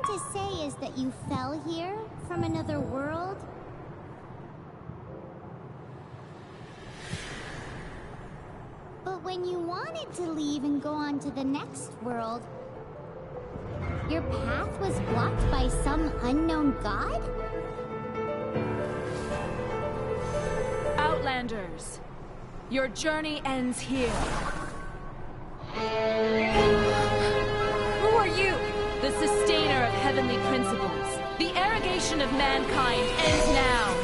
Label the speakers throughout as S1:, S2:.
S1: to say is that you fell here from another world? But when you wanted to leave and go on to the next world, your path was blocked by some unknown god?
S2: Outlanders, your journey ends here. Who are you? The sustainer of heavenly principles. The arrogation of mankind ends now.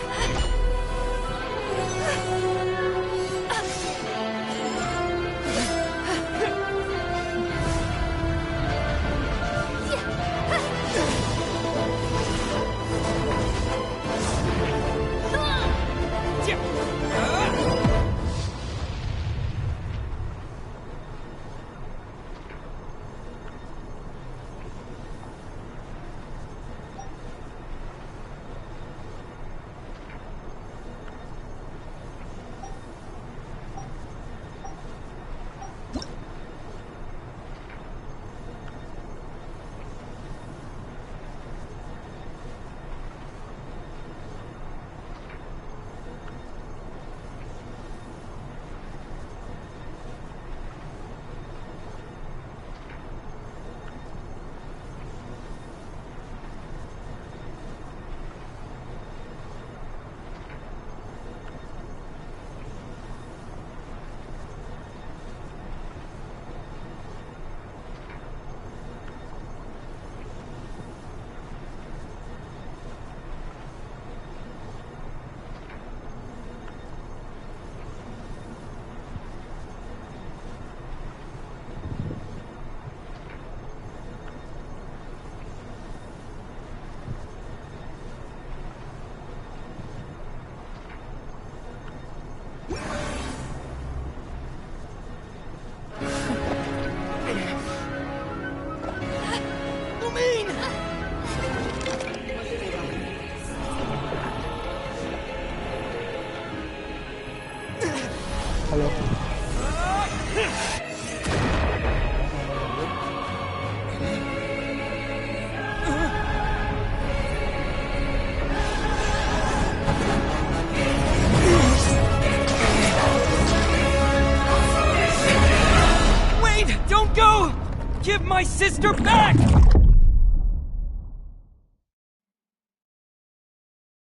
S3: Give my sister back!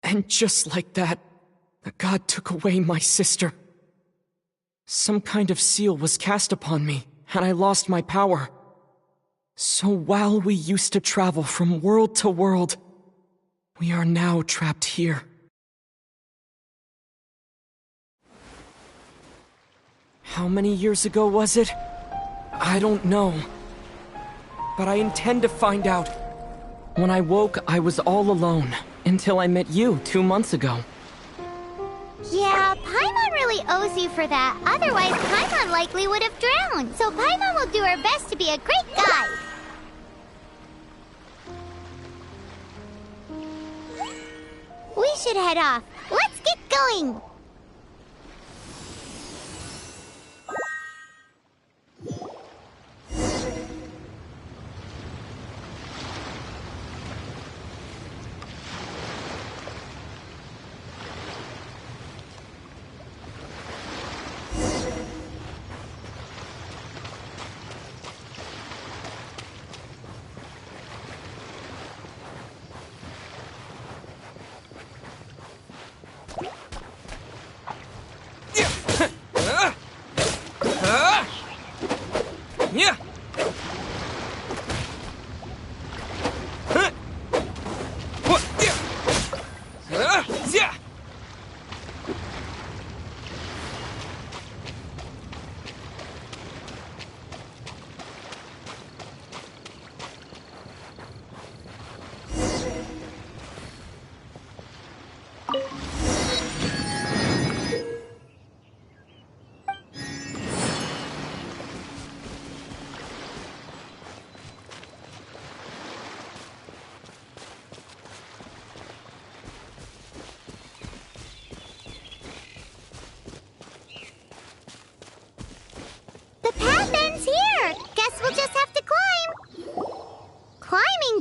S3: And just like that, the god took away my sister. Some kind of seal was cast upon me, and I lost my power. So while we used to travel from world to world, we are now trapped here. How many years ago was it? I don't know. But I intend to find out. When I woke, I was all alone, until I met you 2 months ago.
S1: Yeah, Paimon really owes you for that. Otherwise, Paimon likely would have drowned. So Paimon will do her best to be a great guide. We should head off. Let's get going!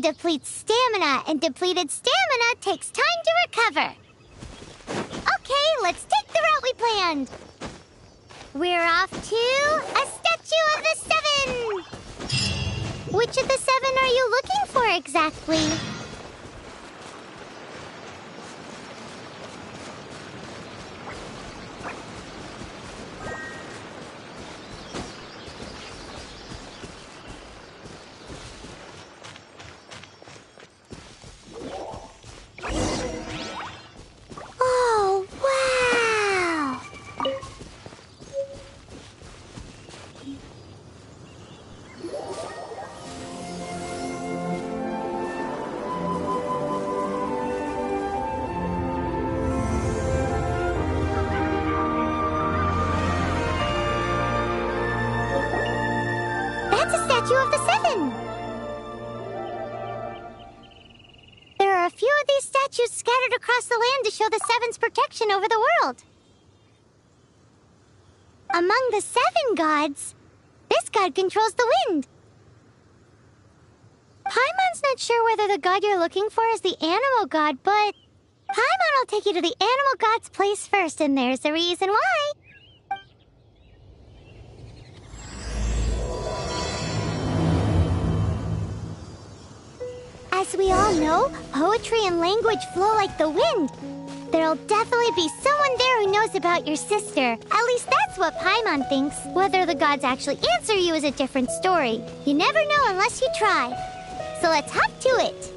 S1: depletes stamina, and depleted stamina takes time to recover. Okay, let's take the route we planned. We're off to a Statue of the Seven! Which of the 7 are you looking for exactly? Oh, wow! That's a Statue of the Seven! There are a few of these statues scattered across the land to show the Seven's protection over the world. Among the 7 gods, this god controls the wind. Paimon's not sure whether the god you're looking for is the animal god, but Paimon will take you to the animal god's place first, and there's the reason why. As we all know, poetry and language flow like the wind. There'll definitely be someone there who knows about your sister. At least that's what Paimon thinks. Whether the gods actually answer you is a different story. You never know unless you try. So let's hop to it.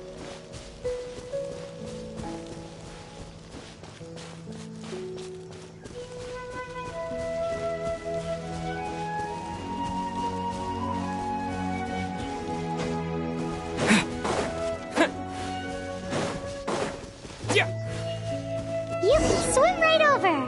S1: You can swim right over.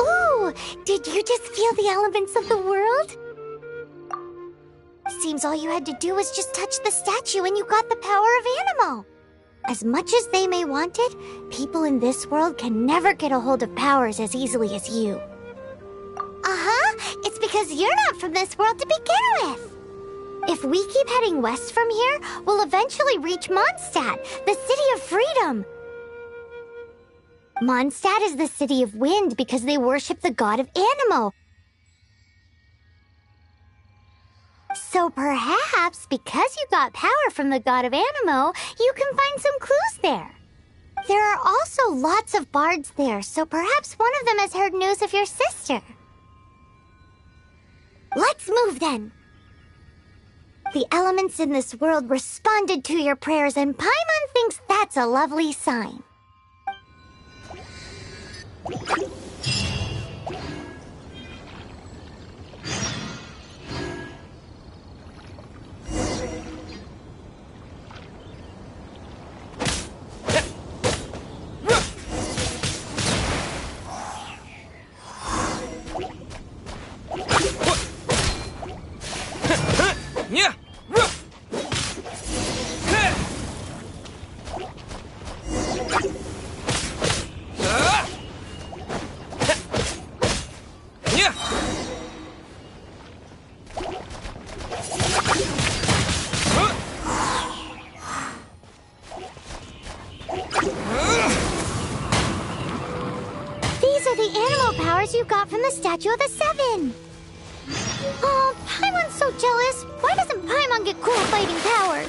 S1: Ooh, did you just feel the elements of the world? Seems all you had to do was just touch the statue and you got the power of Animo. As much as they may want it, people in this world can never get a hold of powers as easily as you. It's because you're not from this world to begin with. If we keep heading west from here, we'll eventually reach Mondstadt, the city of freedom. Mondstadt is the city of wind because they worship the god of Animo. So perhaps, because you got power from the god of Animo, you can find some clues there. There are also lots of bards there, so perhaps one of them has heard news of your sister. Let's move then. The elements in this world responded to your prayers, and Paimon thinks that's a lovely sign.
S3: Yeah!
S1: These are the animal powers you got from the Statue of the Seven. Oh, Paimon's so jealous. Why doesn't Paimon get cool fighting powers?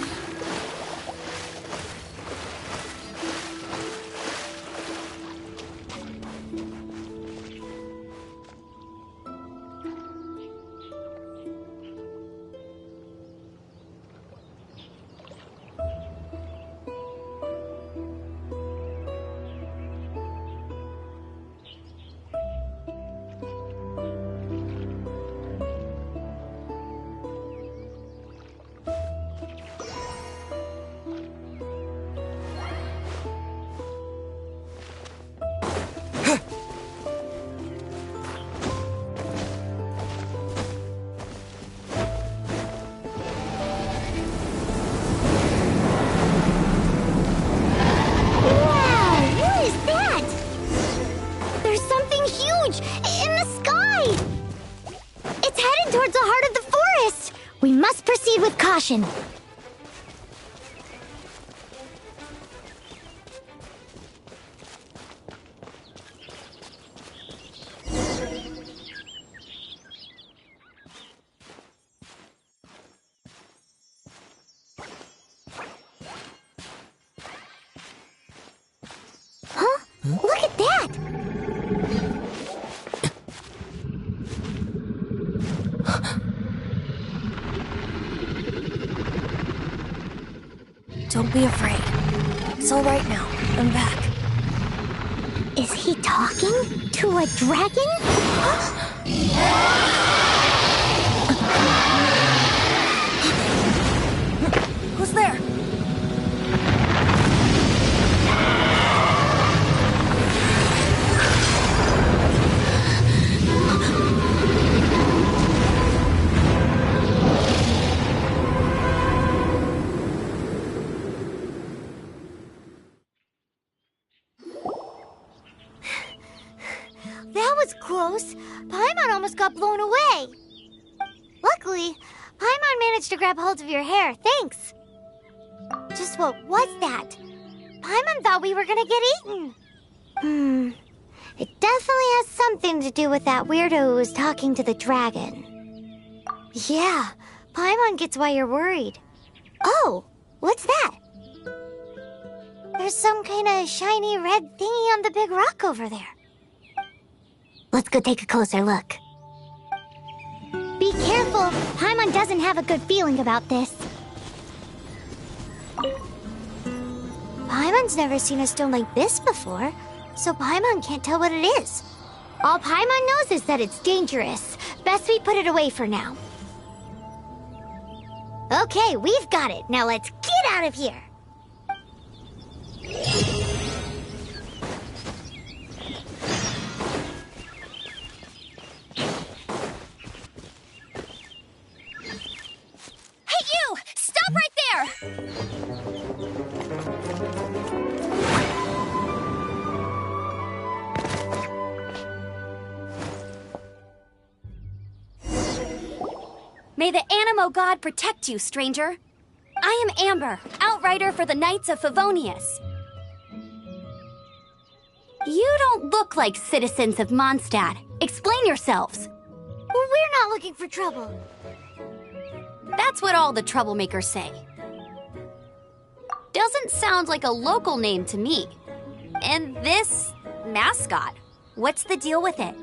S1: Proceed with caution. Huh? Look at that!
S4: Don't be afraid. It's all right now. I'm back.
S1: Is he talking to a dragon?
S4: Who's there?
S1: That was close. Paimon almost got blown away. Luckily, Paimon managed to grab hold of your hair. Thanks. Just what was that? Paimon thought we were gonna get eaten. It definitely has something to do with that weirdo who was talking to the dragon. Yeah, Paimon gets why you're worried. Oh, what's that? There's some kind of shiny red thingy on the big rock over there. Let's go take a closer look. Be careful! Paimon doesn't have a good feeling about this. Paimon's never seen a stone like this before, so Paimon can't tell what it is. All Paimon knows is that it's dangerous. Best we put it away for now. Okay, we've got it. Now let's get out of here!
S4: Hey, you! Stop right there! May the Animo God protect you, stranger. I am Amber, outrider for the Knights of Favonius. You don't look like citizens of Mondstadt. Explain yourselves.
S1: We're not looking for trouble.
S4: That's what all the troublemakers say. Doesn't sound like a local name to me. And this mascot, what's the deal with it?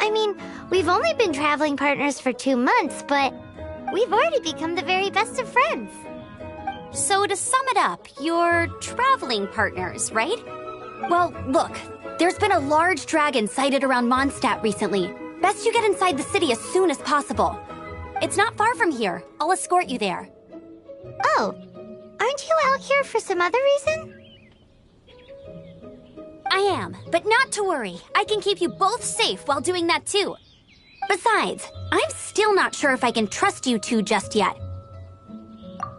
S1: I mean, we've only been traveling partners for 2 months, but we've already become the very best of friends.
S4: So to sum it up, you're traveling partners, right? Well, look, there's been a large dragon sighted around Mondstadt recently. Best you get inside the city as soon as possible. It's not far from here. I'll escort you there.
S1: Oh, aren't you out here for some other reason?
S4: I am, but not to worry. I can keep you both safe while doing that too. Besides, I'm still not sure if I can trust you two just yet.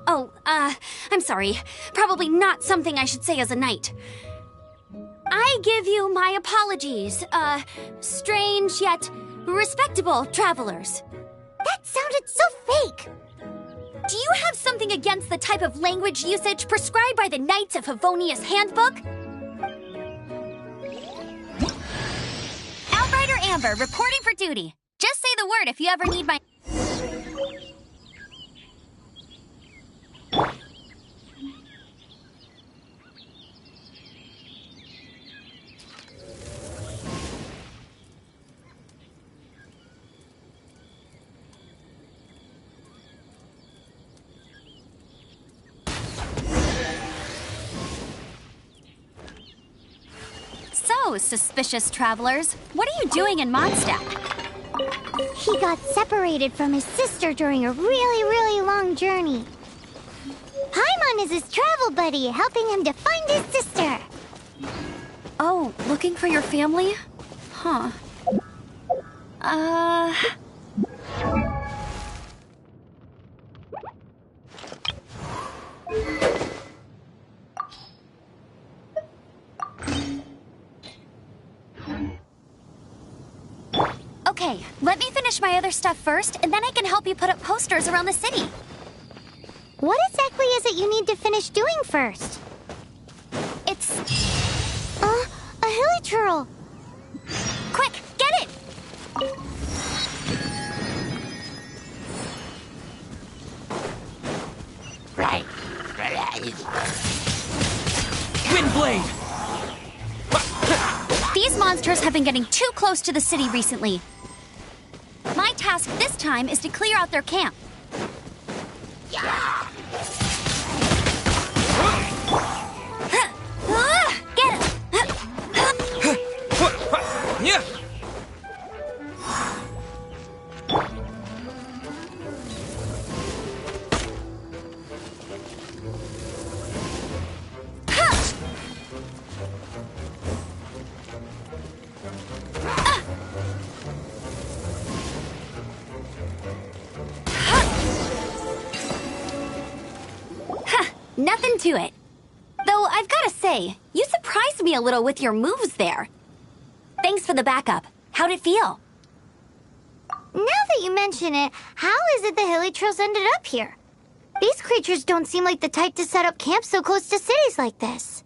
S4: Oh, I'm sorry. Probably not something I should say as a knight. I give you my apologies, strange yet respectable travelers.
S1: That sounded so fake.
S4: Do you have something against the type of language usage prescribed by the Knights of Favonius Handbook? Outrider Amber, reporting for duty. Just say the word if you ever need my... So, suspicious travelers, what are you doing in Mondstadt?
S1: He got separated from his sister during a really long journey. Paimon is his travel buddy, helping him to find his sister.
S4: Oh, looking for your family? Huh. Okay, let me finish my other stuff first, and then I can help you put up posters around the city.
S1: What exactly is it you need to finish doing first?
S4: It's...
S1: A hilichurl!
S4: Quick, get it!
S3: Windblade!
S4: These monsters have been getting too close to the city recently. My task this time is to clear out their camp. Get him!
S3: Yeah.
S4: Nothing to it. Though I've gotta say, you surprised me a little with your moves there. Thanks for the backup. How'd it feel?
S1: Now that you mention it, how is it the hilichurls ended up here? These creatures don't seem like the type to set up camp so close to cities like this.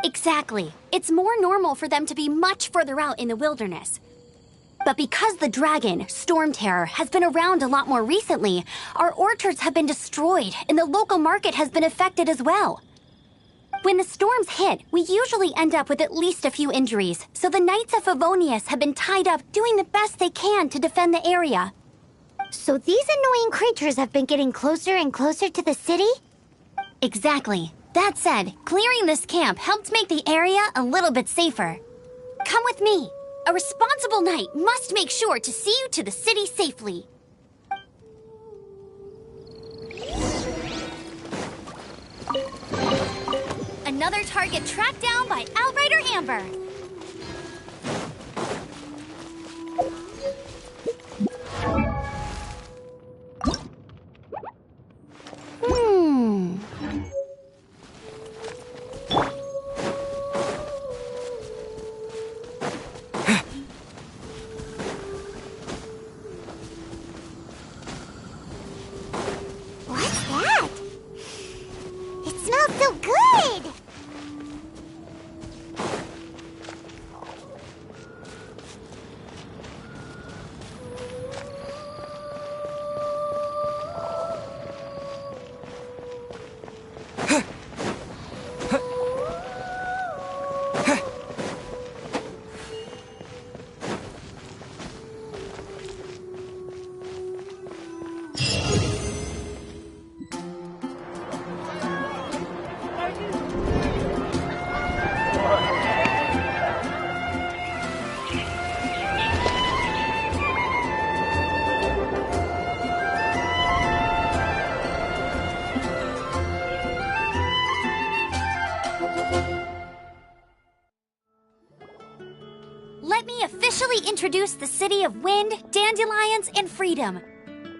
S4: Exactly. It's more normal for them to be much further out in the wilderness. But because the dragon, Storm Terror, has been around a lot more recently, our orchards have been destroyed and the local market has been affected as well. When the storms hit, we usually end up with at least a few injuries, so the Knights of Favonius have been tied up doing the best they can to defend the area.
S1: So these annoying creatures have been getting closer and closer to the city?
S4: Exactly. That said, clearing this camp helped make the area a little bit safer. Come with me. A responsible knight must make sure to see you to the city safely. Another target tracked down by Outrider Amber.
S1: What's that? It smells so good!
S4: Let me officially introduce the city of wind, dandelions, and freedom.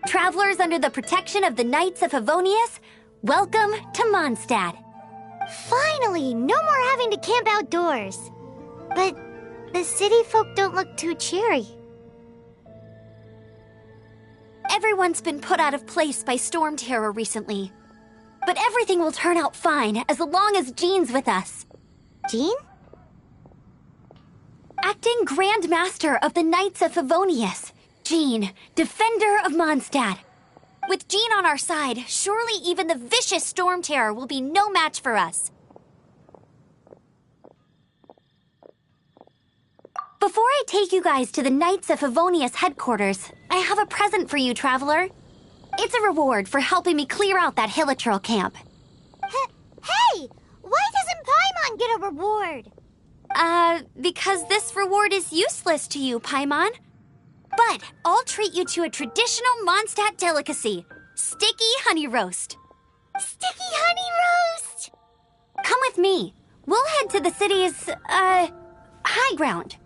S4: Travelers under the protection of the Knights of Favonius, welcome to Mondstadt.
S1: Finally, no more having to camp outdoors. But the city folk don't look too cheery.
S4: Everyone's been put out of place by Storm Terror recently. But everything will turn out fine as long as Jean's with us.
S1: Jean?
S4: Acting Grand Master of the Knights of Favonius, Jean, Defender of Mondstadt. With Jean on our side, surely even the vicious Storm Terror will be no match for us. Before I take you guys to the Knights of Favonius headquarters, I have a present for you, Traveler. It's a reward for helping me clear out that hilichurl camp.
S1: Hey! Why doesn't Paimon get a reward?
S4: Because this reward is useless to you, Paimon. But I'll treat you to a traditional Mondstadt delicacy, sticky honey roast.
S1: Sticky honey roast!
S4: Come with me. We'll head to the city's, high ground.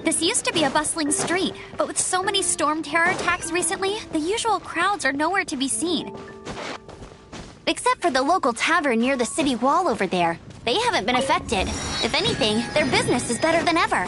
S4: This used to be a bustling street, but with so many Storm Terror attacks recently, the usual crowds are nowhere to be seen. Except for the local tavern near the city wall over there. They haven't been affected. If anything, their business is better than ever.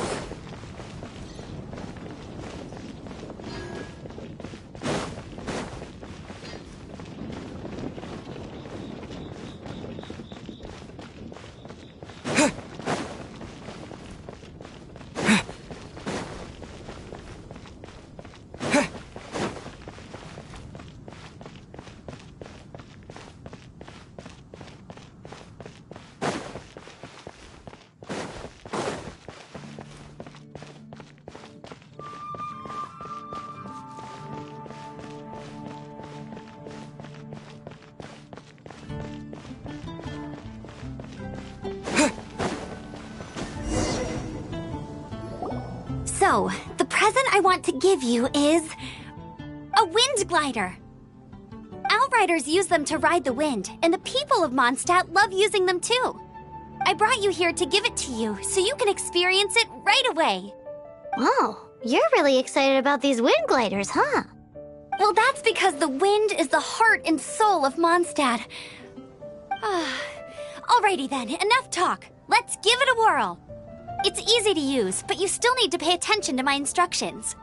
S4: So, the present I want to give you is a wind glider. Outriders use them to ride the wind, and the people of Mondstadt love using them too. I brought you here to give it to you, so you can experience it right away.
S1: Oh, you're really excited about these wind gliders, huh?
S4: Well, that's because the wind is the heart and soul of Mondstadt. Alrighty then, enough talk. Let's give it a whirl. It's easy to use, but you still need to pay attention to my instructions.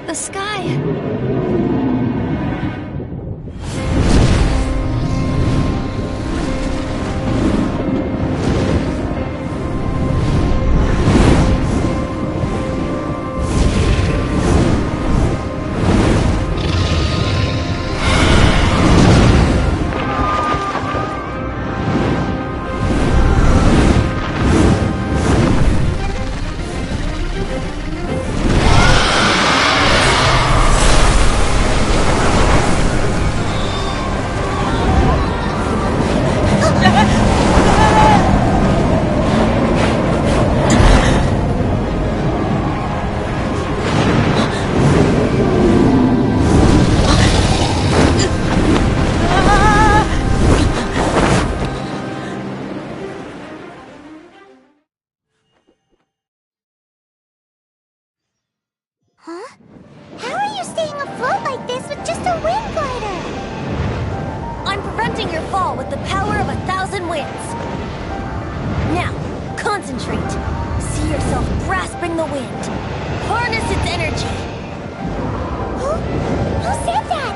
S4: The sky.
S1: Huh? How are you staying afloat like this with just a wind glider?
S4: I'm preventing your fall with the power of 1,000 winds. Now, concentrate. See yourself grasping the wind. Harness its energy.
S1: Who said that?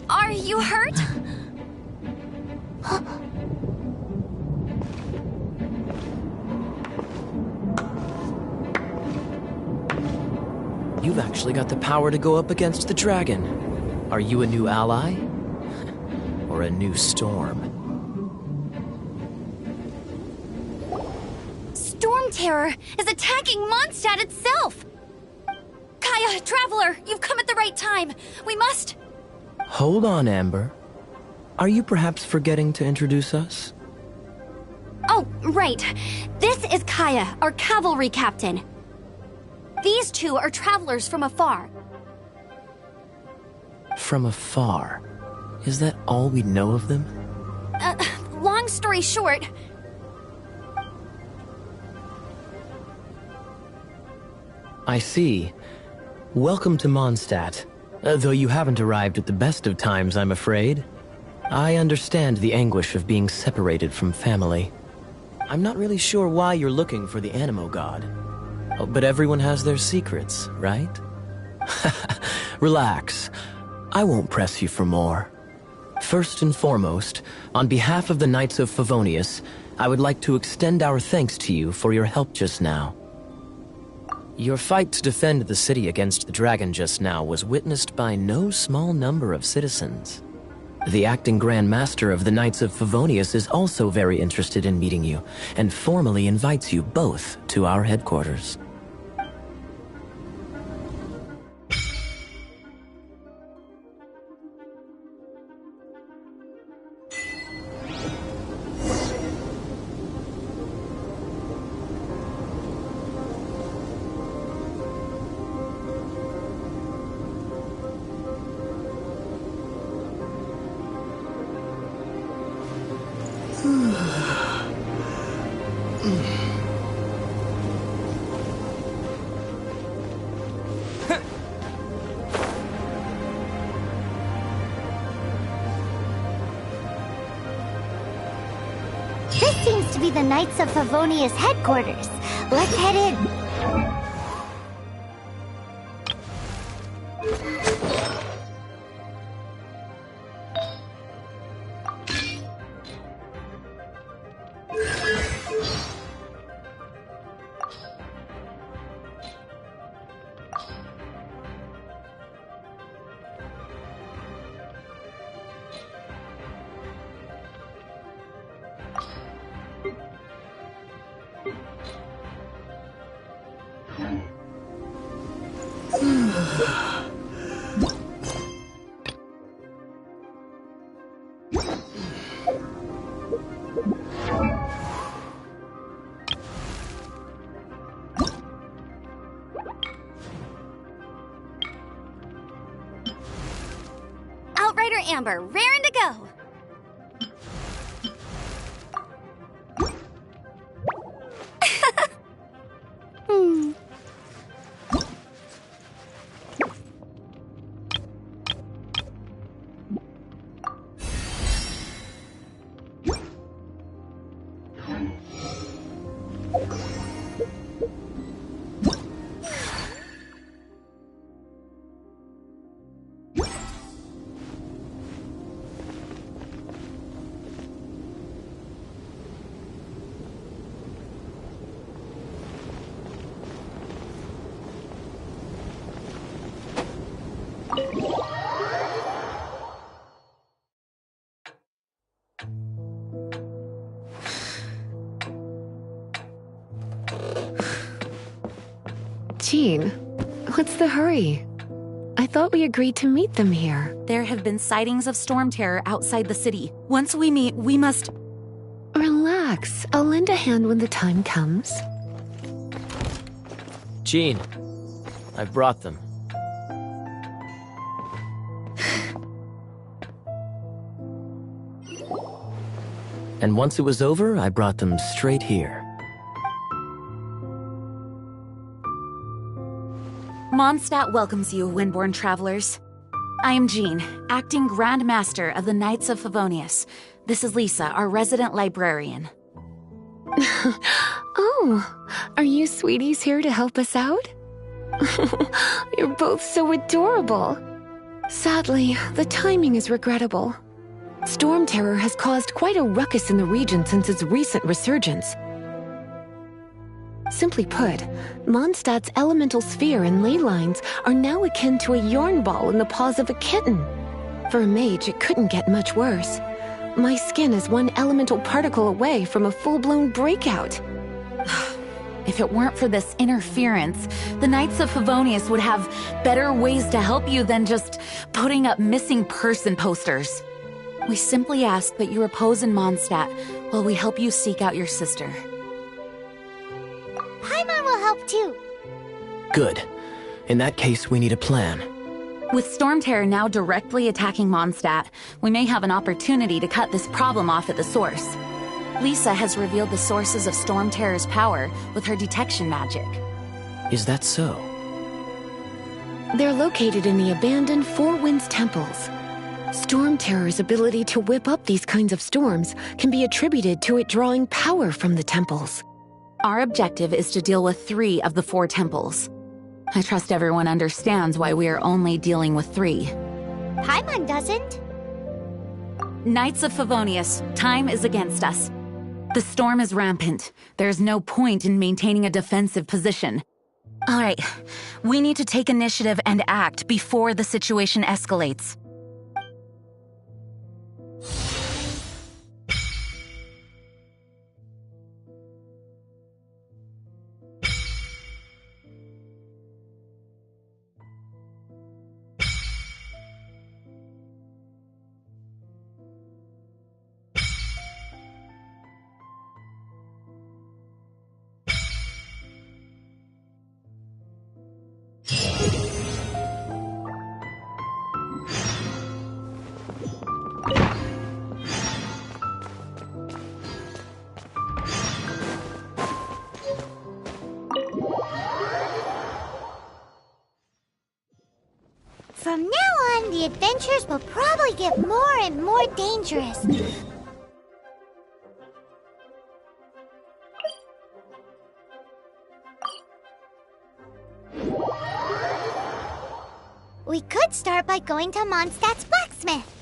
S4: Are you hurt?
S3: You've actually got the power to go up against the dragon. Are you a new ally? Or a new storm?
S4: Storm Terror is attacking Mondstadt itself! Kaya, Traveler, you've come at the right time. We must...
S3: Hold on, Amber. Are you perhaps forgetting to introduce us?
S4: Oh, right. This is Kaya, our cavalry captain. These two are travelers from afar.
S5: From afar? Is that all we know of them?
S4: Long story short...
S5: I see. Welcome to Mondstadt. Though you haven't arrived at the best of times, I'm afraid. I understand the anguish of being separated from family. I'm not really sure why you're looking for the Animo God. Oh, but everyone has their secrets, right? Relax. I won't press you for more. First and foremost, on behalf of the Knights of Favonius, I would like to extend our thanks to you for your help just now. Your fight to defend the city against the dragon just now was witnessed by no small number of citizens. The acting Grand Master of the Knights of Favonius is also very interested in meeting you, and formally invites you both to our headquarters.
S1: This seems to be the Knights of Favonius headquarters. Let's head in.
S4: Outrider Amber, raring to go.
S6: Jean, what's the hurry? I thought we agreed to meet them here.
S2: There have been sightings of storm terror outside the city. Once we meet, we must...
S6: Relax. I'll lend a hand when the time comes.
S5: Jean, I've brought them. And once it was over, I brought them straight here.
S2: Mondstadt welcomes you, Windborn travelers. I am Jean, acting Grand Master of the Knights of Favonius. This is Lisa, our resident librarian.
S6: Oh, are you sweeties here to help us out? You're both so adorable. Sadly, the timing is regrettable. Storm terror has caused quite a ruckus in the region since its recent resurgence. Simply put, Mondstadt's elemental sphere and ley lines are now akin to a yarn ball in the paws of a kitten. For a mage, it couldn't get much worse. My skin is one elemental particle away from a full-blown breakout.
S2: If it weren't for this interference, the Knights of Favonius would have better ways to help you than just putting up missing person posters. We simply ask that you repose in Mondstadt while we help you seek out your sister.
S1: Paimon will help too.
S5: Good. In that case, we need a plan.
S2: With Storm Terror now directly attacking Mondstadt, we may have an opportunity to cut this problem off at the source. Lisa has revealed the sources of Storm Terror's power with her detection magic.
S5: Is that so?
S6: They're located in the abandoned Four Winds temples. Storm Terror's ability to whip up these kinds of storms can be attributed to it drawing power from the temples.
S2: Our objective is to deal with 3 of the 4 temples. I trust everyone understands why we are only dealing with 3.
S1: Paimon doesn't.
S2: Knights of Favonius, time is against us. The storm is rampant. There's no point in maintaining a defensive position. All right, we need to take initiative and act before the situation escalates.
S1: From now on, the adventures will probably get more and more dangerous. We could start by going to Mondstadt's blacksmith.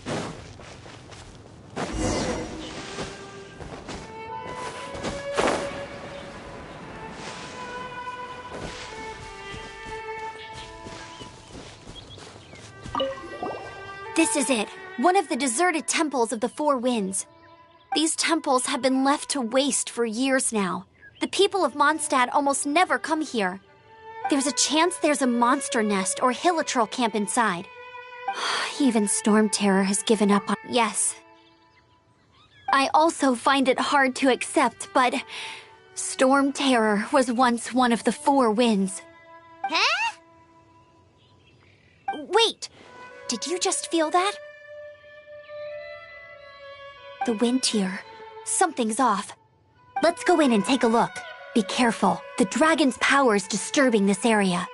S4: This is it. One of the deserted temples of the Four Winds. These temples have been left to waste for years now. The people of Mondstadt almost never come here. There's a chance there's a monster nest or hilitrol camp inside. Even Storm Terror has given up on... Yes. I also find it hard to accept, but... Storm Terror was once one of the Four Winds.
S1: Huh?
S4: Wait! Did you just feel that? The wind here. Something's off. Let's go in and take a look. Be careful. The dragon's power is disturbing this area.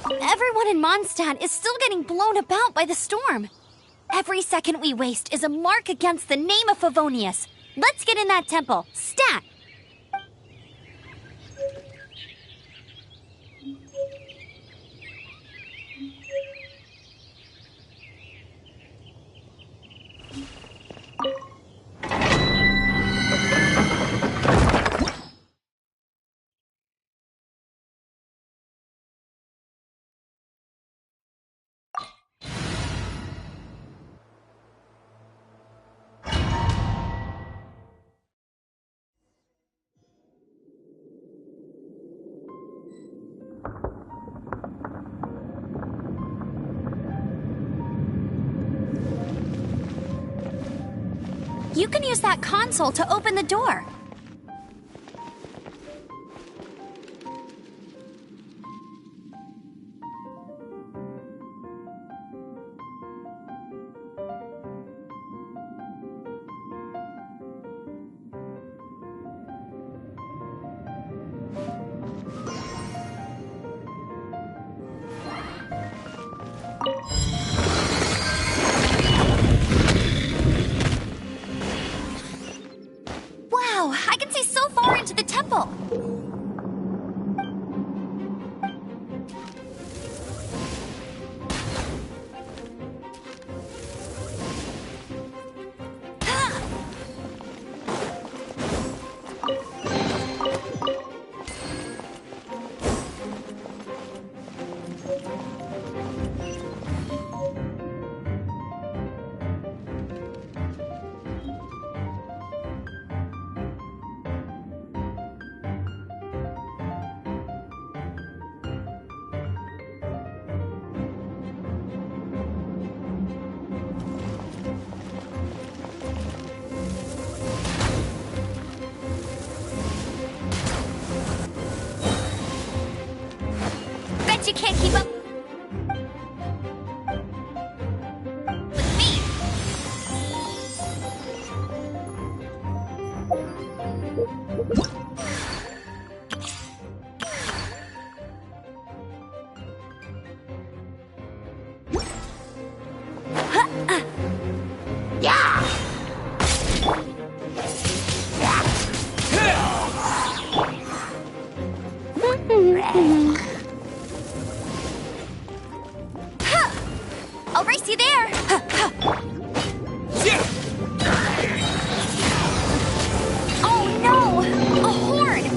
S4: Everyone in Mondstadt is still getting blown about by the storm. Every second we waste is a mark against the name of Favonius. Let's get in that temple. Stat! You can use that console to open the door. keep up with me. I'll race you there. Oh no! A horde!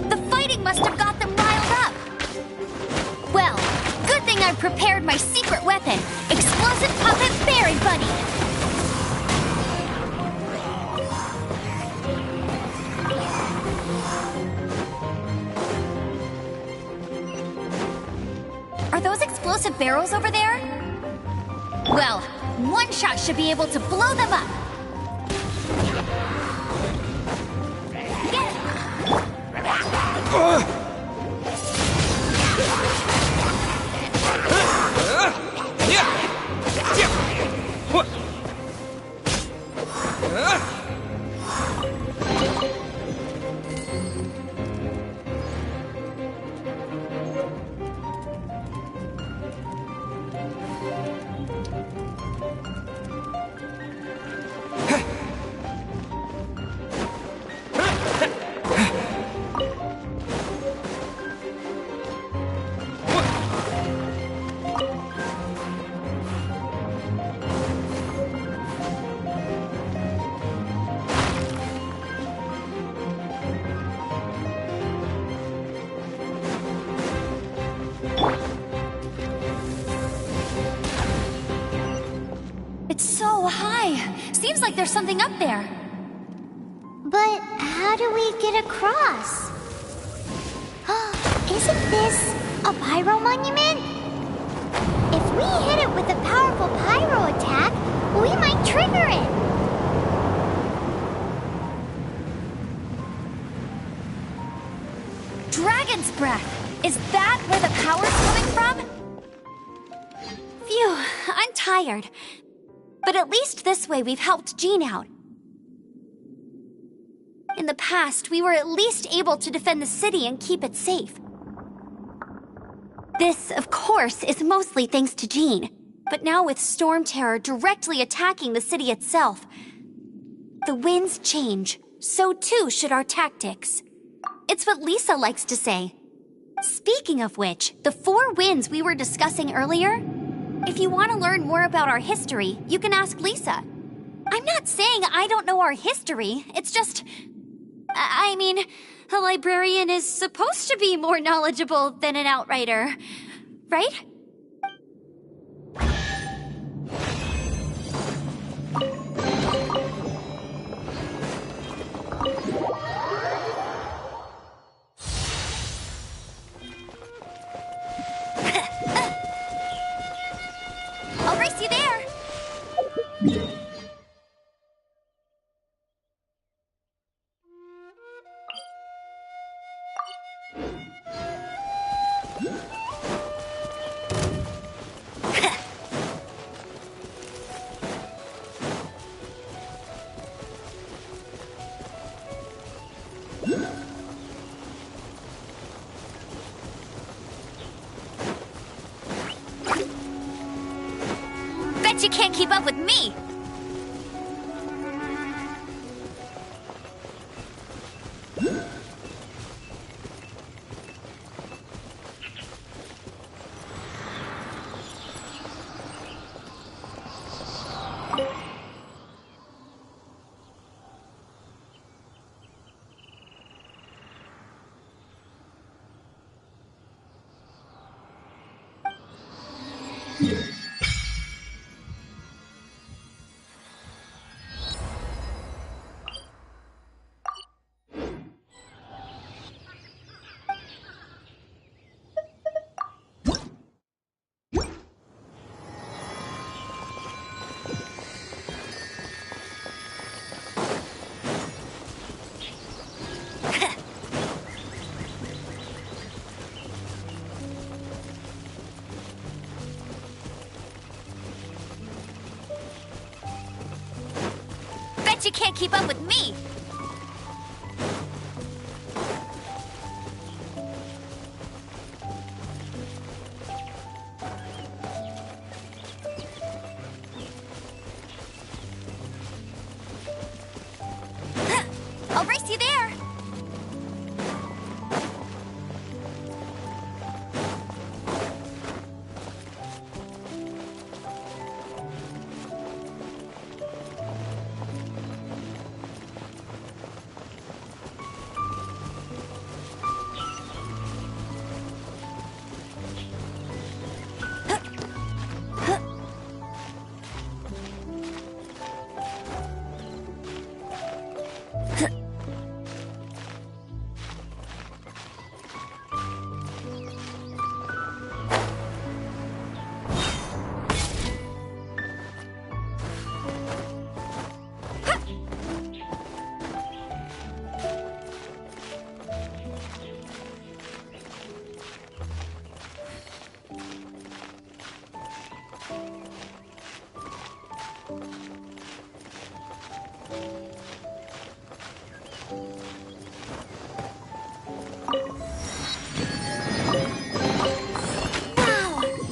S4: The fighting must have got them riled up. Well, good thing I prepared my secret weapon, explosive puppet Berry Bunny. Are those explosive barrels over there? Well, one shot should be able to blow them up. It's so high. Seems like there's something up there.
S1: But how do we get across? Isn't this a pyro monument? If we hit it with a powerful pyro attack, we might trigger it.
S4: Dragon's breath! Is that where the power's coming from? Phew, I'm tired. But at least this way we've helped Jean out. In the past, we were at least able to defend the city and keep it safe. This, of course, is mostly thanks to Jean. But now with Storm Terror directly attacking the city itself, the winds change. So too should our tactics. It's what Lisa likes to say. Speaking of which, the 4 winds we were discussing earlier, if you want to learn more about our history, you can ask Lisa. I'm not saying I don't know our history, it's just... I mean, a librarian is supposed to be more knowledgeable than an outrider, right? I'll race you there! Bet you can't keep up with me! Bet you can't keep up with me! I'll race you there!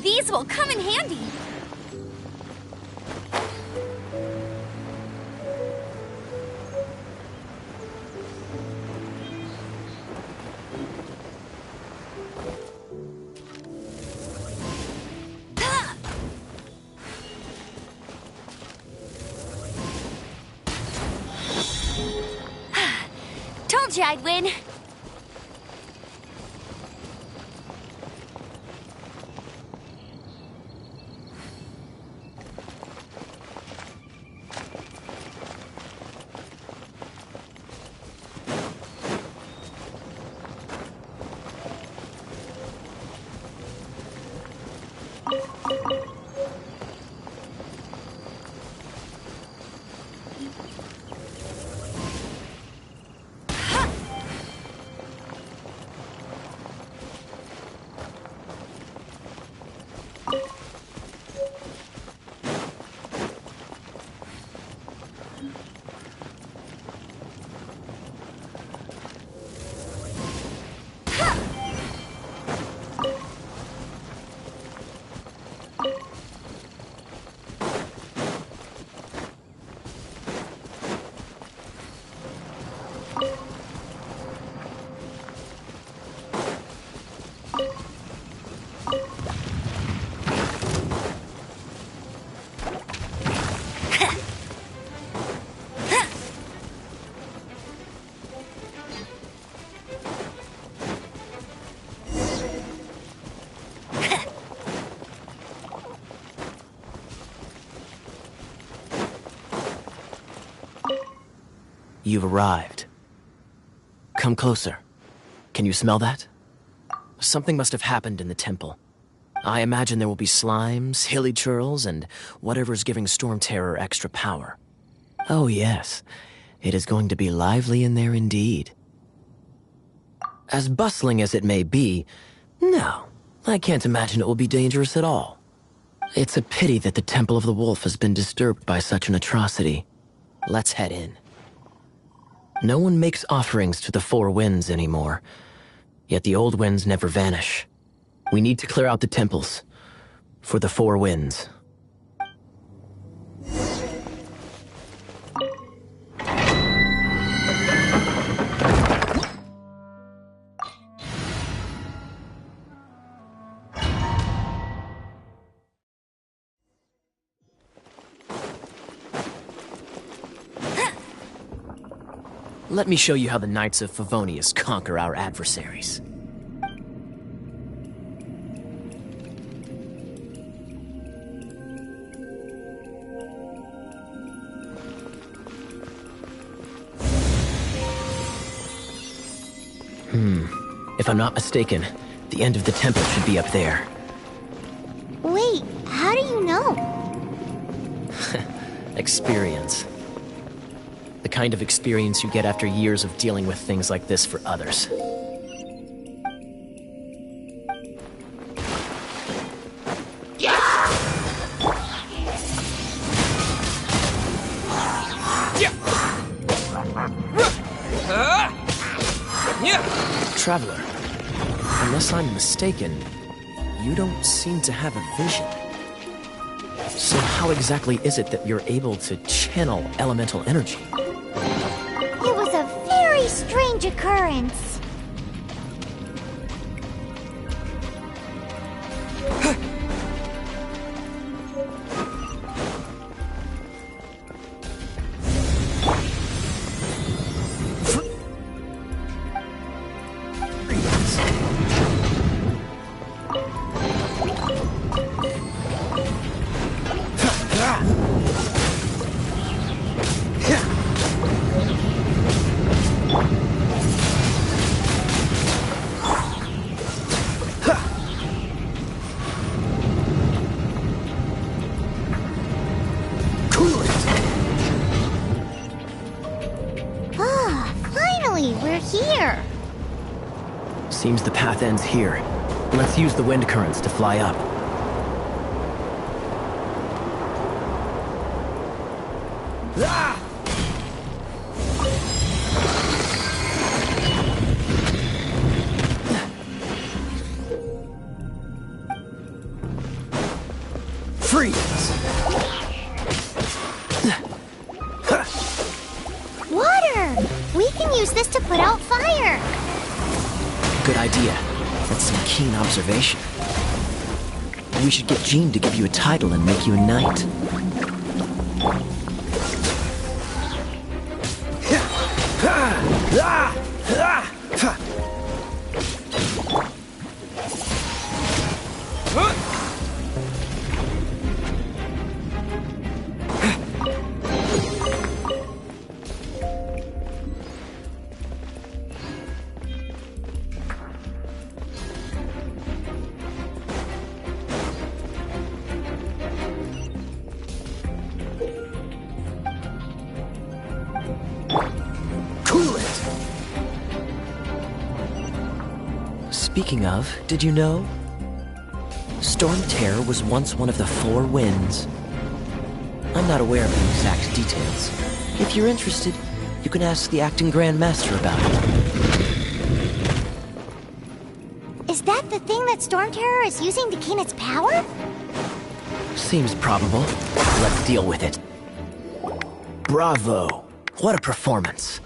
S4: These will come in handy. Told you I'd win.
S5: You've arrived. Come closer. Can you smell that? Something must have happened in the temple. I imagine there will be slimes, hilly churls, and whatever's giving Storm Terror extra power. Oh yes, it is going to be lively in there indeed. As bustling as it may be, no, I can't imagine it will be dangerous at all. It's a pity that the Temple of the Wolf has been disturbed by such an atrocity. Let's head in. No one makes offerings to the Four Winds anymore, yet the old winds never vanish. We need to clear out the temples for the Four Winds. Let me show you how the Knights of Favonius conquer our adversaries. If I'm not mistaken, the end of the temple should be up there.
S1: Wait, how do you know?
S5: Experience. The kind of experience you get after years of dealing with things like this for others.
S3: Yeah!
S5: traveler. Unless I'm mistaken, you don't seem to have a vision. So how exactly is it that you're able to channel elemental energy?
S1: It was a very strange occurrence. We're here.
S5: Seems the path ends here. Let's use the wind currents to fly up. Ah! Freeze!
S1: Water! We can use this to put out fire.
S5: Good idea. That's some keen observation. We should get Jean to give you a title and make you a knight. Speaking of, did you know? Storm Terror was once one of the four winds. I'm not aware of the exact details. If you're interested, you can ask the acting Grand Master about it.
S1: Is that the thing that Storm Terror is using to gain its power?
S5: Seems probable. Let's deal with it. Bravo! What a performance.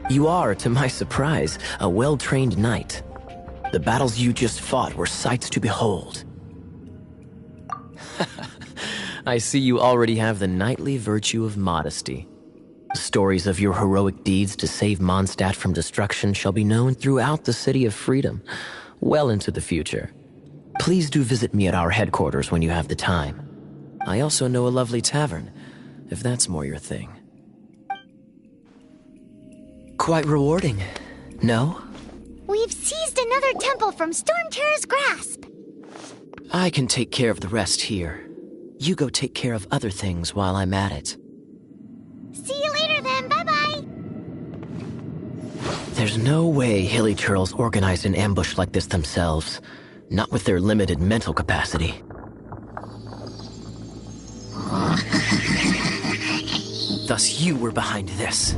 S5: You are, to my surprise, a well-trained knight. The battles you just fought were sights to behold. I see you already have the knightly virtue of modesty. Stories of your heroic deeds to save Mondstadt from destruction shall be known throughout the City of Freedom, well into the future. Please do visit me at our headquarters when you have the time. I also know a lovely tavern, if that's more your thing. Quite rewarding, no?
S1: We've seized another temple from Storm Terror's grasp.
S5: I can take care of the rest here. You go take care of other things while I'm at it.
S1: See you later then, bye-bye.
S5: There's no way Hilly Churls organized an ambush like this themselves. Not with their limited mental capacity. Thus you were behind this.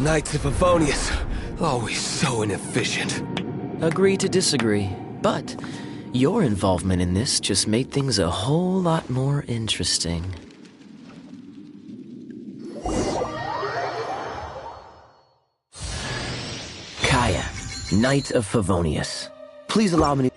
S7: Knights of Favonius, always so inefficient.
S5: Agree to disagree, but your involvement in this just made things a whole lot more interesting. Kaya, Knight of Favonius. Please allow me to...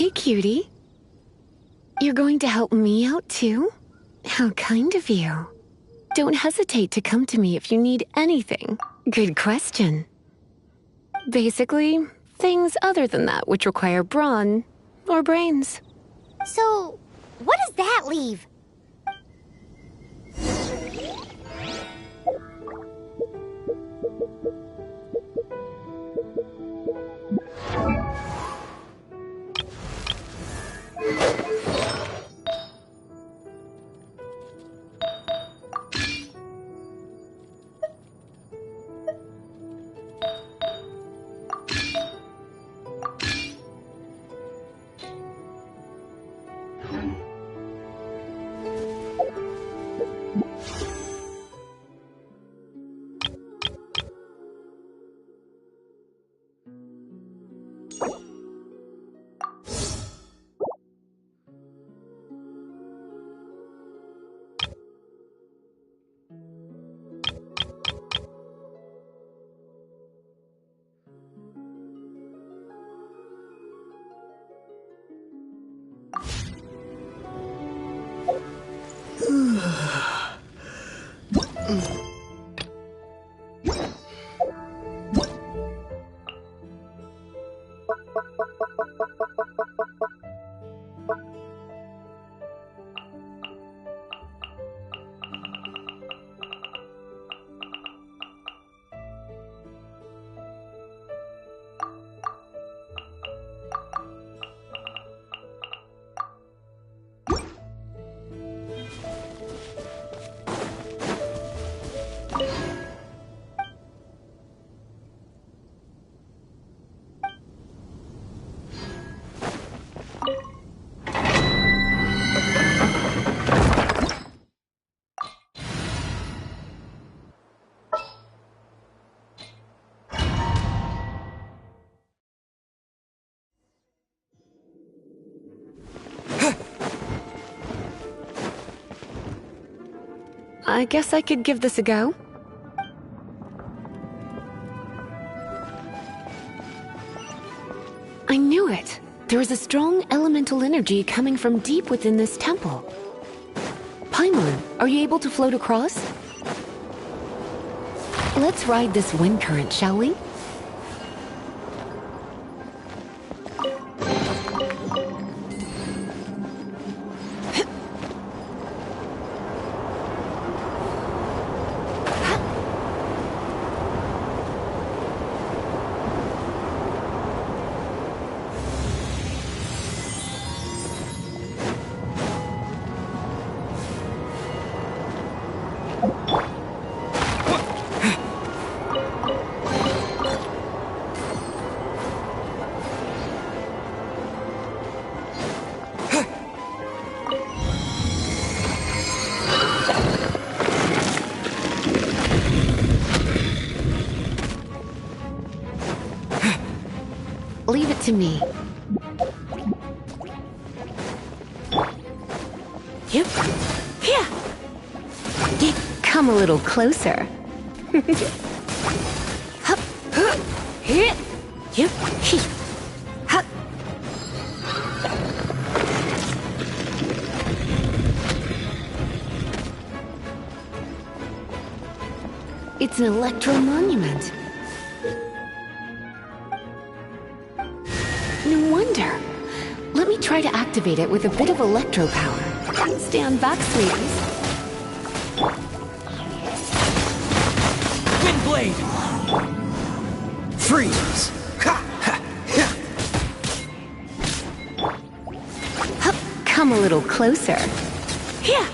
S6: Hey, cutie. You're going to help me out, too? How kind of you. Don't hesitate to come to me if you need anything. Good question. Basically, things other than that which require brawn or brains.
S1: So, what does that leave?
S6: I guess I could give this a go. I knew it. There is a strong elemental energy coming from deep within this temple. Paimon, are you able to float across? Let's ride this wind current, shall we? Leave it to me. Yep. Here. Come a little closer. Hup. Here. Yep. Hup. It's an electro monument. No wonder. Let me try to activate it with a bit of electro power. Stand back, sweeties.
S3: Windblade! Freeze!
S6: Hup. Come a little closer. Here.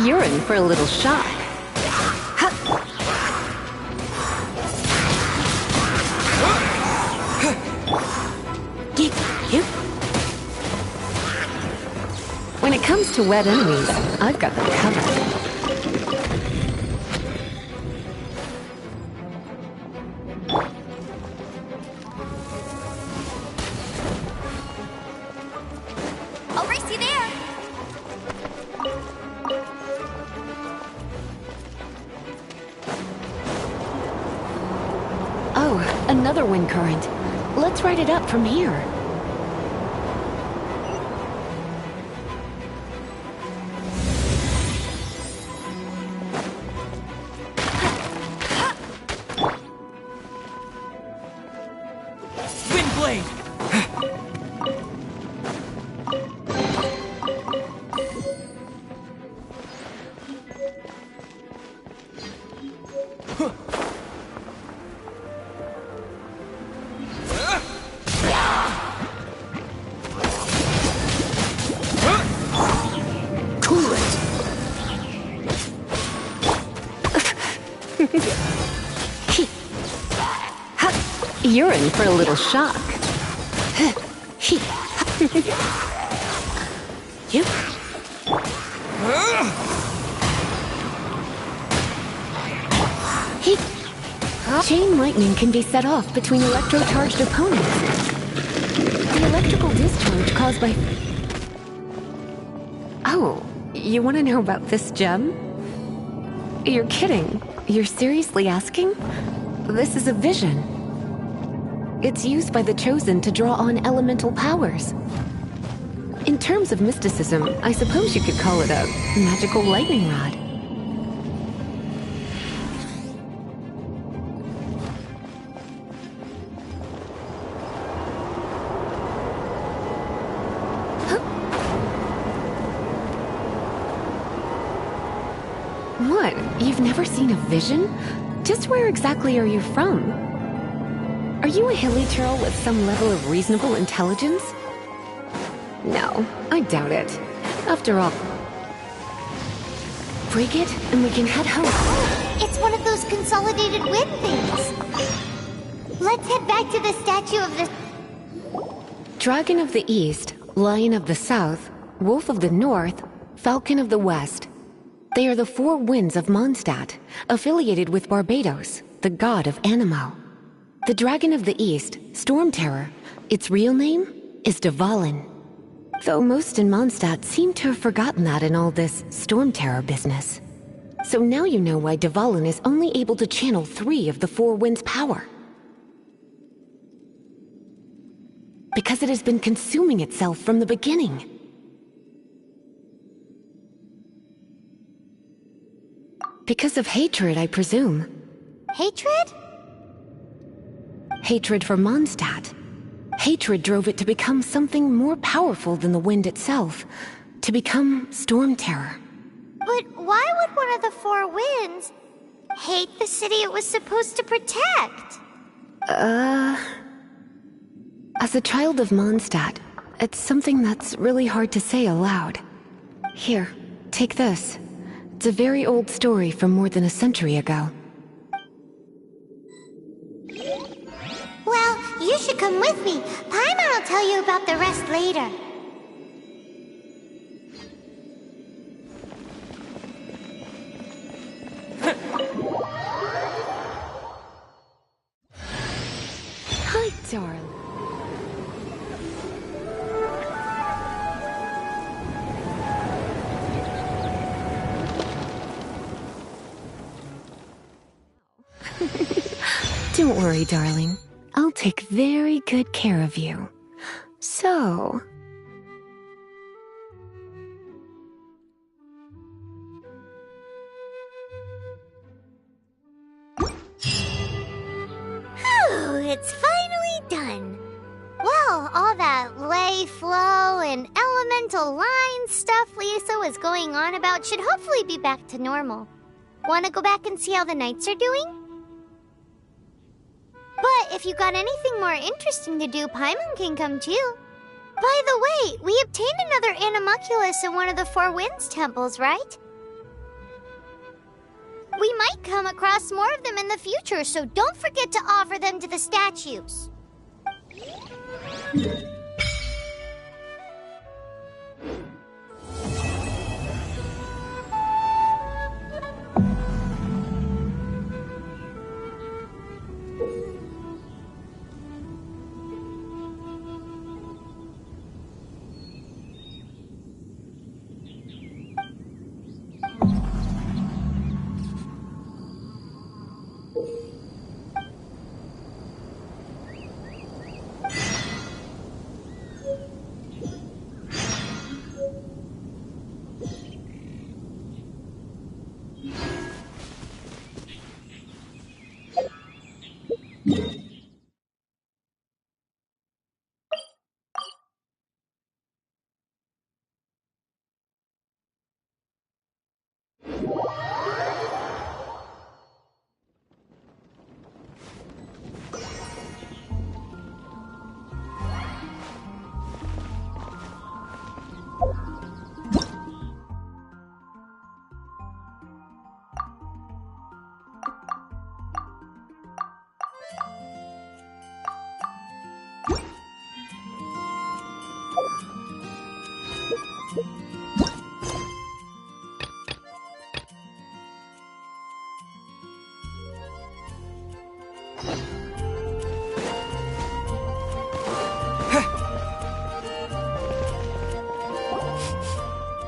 S6: You're in for a little shock. When it comes to wet enemies, I've got them covered. Another wind current. Let's ride it up from here.
S3: Windblade!
S6: You're in for a little shock. You? Chain lightning can be set off between electro-charged opponents. The electrical discharge caused by... Oh, you want to know about this gem? You're kidding. You're seriously asking? This is a vision. It's used by the Chosen to draw on elemental powers. In terms of mysticism, I suppose you could call it a magical lightning rod. What? You've never seen a vision? Just where exactly are you from? Are you a hilly churl with some level of reasonable intelligence? No, I doubt it. After all... Break it, and we can head home.
S1: It's one of those consolidated wind things. Let's head back to the statue of the...
S6: Dragon of the East, Lion of the South, Wolf of the North, Falcon of the West. They are the four winds of Mondstadt, affiliated with Barbados, the god of Anemo. The Dragon of the East, Storm Terror, its real name is Dvalin. Though most in Mondstadt seem to have forgotten that in all this Storm Terror business. So now you know why Dvalin is only able to channel 3 of the four winds' power. Because it has been consuming itself from the beginning. Because of hatred, I presume.
S1: Hatred?
S6: Hatred for Mondstadt. Hatred drove it to become something more powerful than the wind itself. To become Storm Terror.
S1: But why would one of the four winds hate the city it was supposed to protect?
S6: As a child of Mondstadt, it's something that's really hard to say aloud. Here, take this. It's a very old story from more than a century ago.
S1: Well, you should come with me. Paimon will tell you about the rest later.
S6: Hi, darling. Don't worry, darling. I'll take very good care of you. So...
S1: It's finally done. Well, all that lay, flow, and elemental line stuff Lisa was going on about should hopefully be back to normal. Want to go back and see how the knights are doing? But if you got anything more interesting to do, Paimon can come too. By the way, we obtained another Animalculus in one of the Four Winds temples, right? We might come across more of them in the future, so don't forget to offer them to the statues.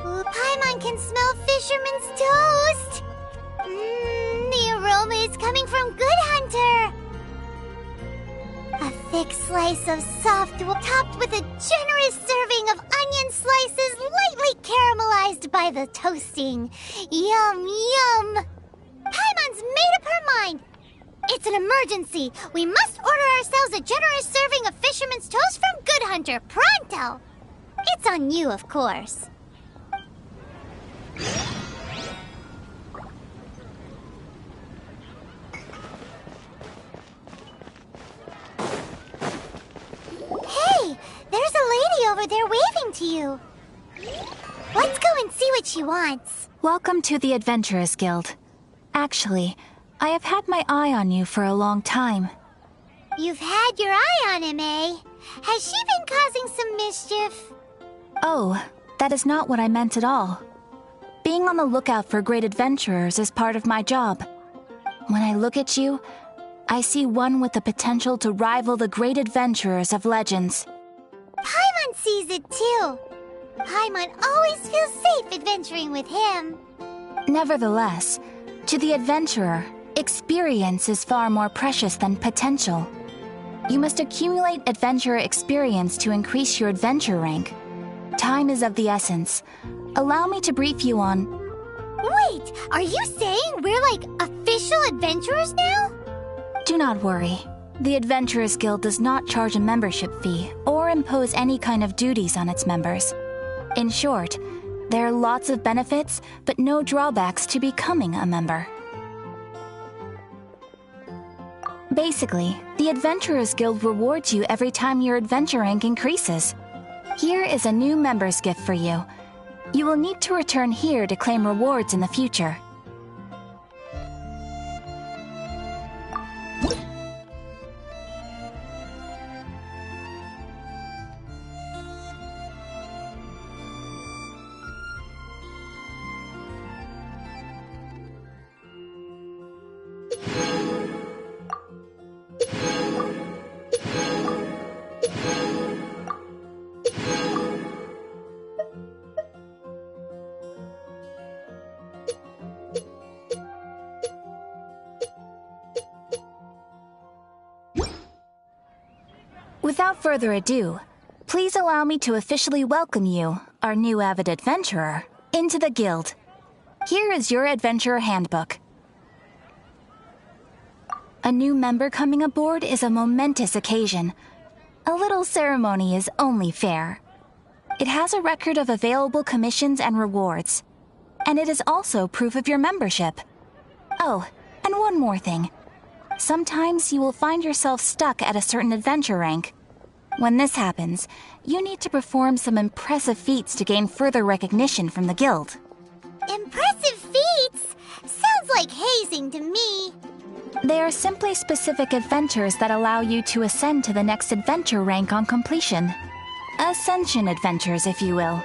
S1: Ooh, Paimon can smell fisherman's toast! The aroma is coming from Good Hunter! A thick slice of soft wool topped with a generous serving of onion slices lightly caramelized by the toasting. Yum, yum! Paimon's made up her mind! It's an emergency! We must order ourselves a generous serving of fisherman's toast from Good Hunter, pronto! It's on you, of course. Hey! There's a lady over there waving to you. Let's go and see what she wants.
S2: Welcome to the Adventurers Guild. Actually, I have had my eye on you for a long time.
S1: You've had your eye on him, eh? Has she been causing some mischief?
S2: Oh, that is not what I meant at all. Being on the lookout for great adventurers is part of my job. When I look at you, I see one with the potential to rival the great adventurers of legends.
S1: Paimon sees it too. Paimon always feels safe adventuring with him.
S2: Nevertheless, to the adventurer, experience is far more precious than potential. You must accumulate adventurer experience to increase your adventure rank. Time is of the essence. Allow me to brief you on...
S1: Wait, are you saying we're like official adventurers now?
S2: Do not worry. The Adventurers Guild does not charge a membership fee or impose any kind of duties on its members. In short, there are lots of benefits, but no drawbacks to becoming a member. Basically, the Adventurers Guild rewards you every time your adventure rank increases. Here is a new member's gift for you. You will need to return here to claim rewards in the future. Without further ado, please allow me to officially welcome you, our new avid adventurer, into the guild. Here is your adventurer handbook. A new member coming aboard is a momentous occasion. A little ceremony is only fair. It has a record of available commissions and rewards. And it is also proof of your membership. Oh, and one more thing. Sometimes you will find yourself stuck at a certain adventure rank. When this happens, you need to perform some impressive feats to gain further recognition from the guild.
S1: Impressive feats? Sounds like hazing to me.
S2: They are simply specific adventures that allow you to ascend to the next adventure rank on completion. Ascension adventures, if you will.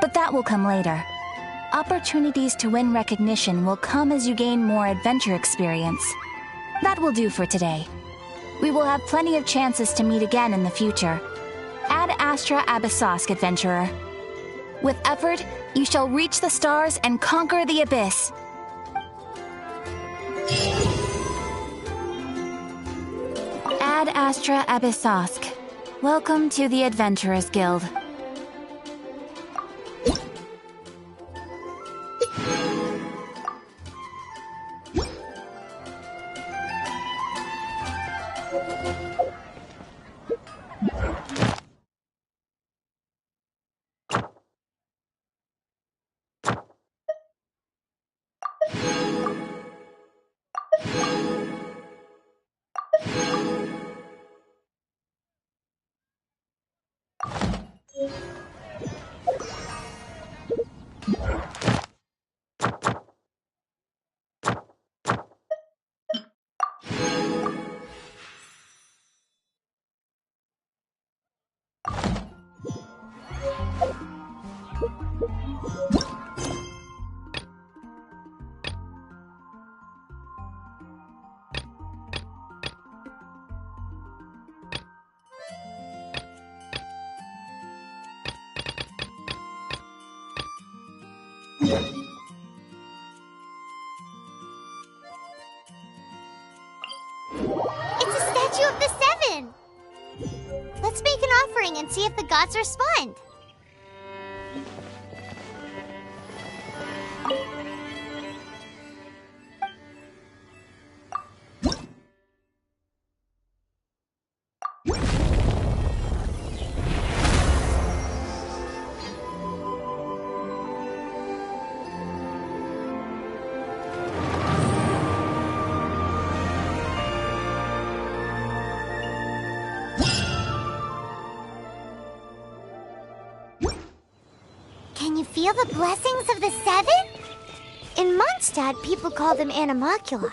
S2: But that will come later. Opportunities to win recognition will come as you gain more adventure experience. That will do for today. We will have plenty of chances to meet again in the future. Ad Astra Abyssosk, adventurer. With effort, you shall reach the stars and conquer the abyss. Ad Astra Abyssosk. Welcome to the Adventurers Guild.
S1: statue of the Seven! Let's make an offering and see if the gods respond. Can you feel the blessings of the Seven? In Mondstadt, people call them animalculi.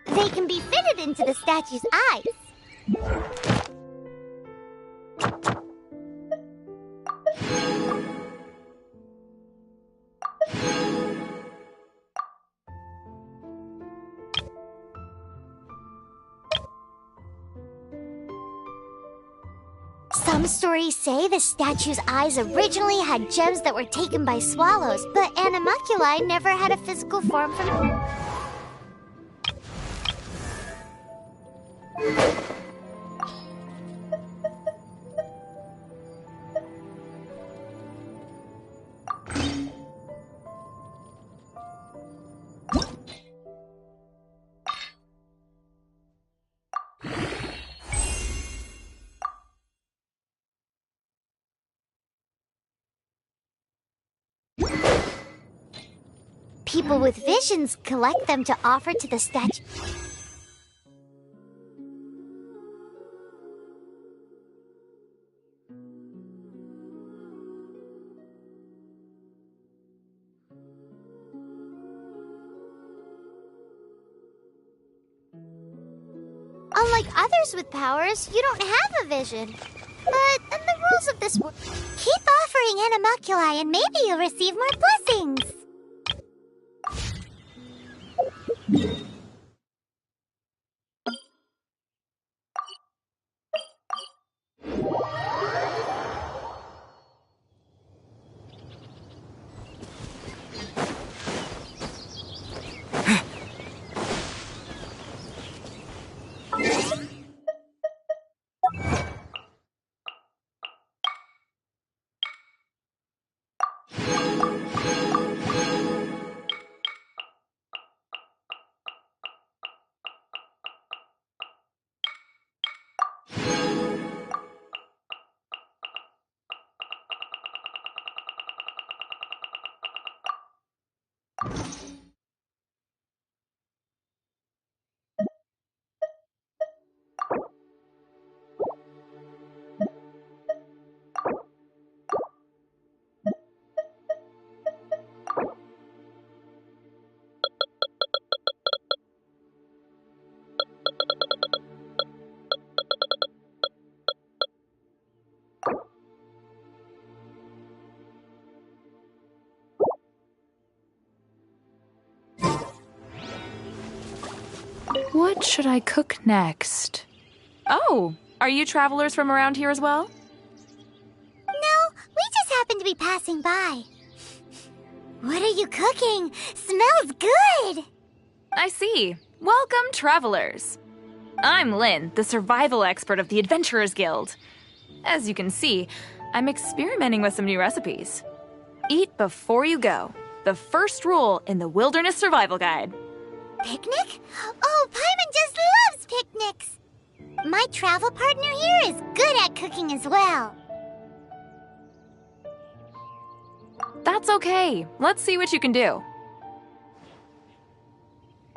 S1: They can be fitted into the statue's eyes. Some stories say the statue's eyes originally had gems that were taken by swallows, but animalculi never had a physical form from... People with visions collect them to offer to the statue. Unlike others with powers, you don't have a vision. But in the rules of this world, keep offering animalculi and maybe you'll receive more blessings.
S8: What should I cook next? Oh, are you travelers from around here as well?
S1: No, we just happened to be passing by. What are you cooking? Smells good!
S8: I see. Welcome, travelers. I'm Lynn, the survival expert of the Adventurers Guild. As you can see, I'm experimenting with some new recipes. Eat before you go. The first rule in the Wilderness Survival Guide.
S1: Picnic? Oh, Paimon just loves picnics! My travel partner here is good at cooking as well.
S8: That's okay. Let's see what you can do.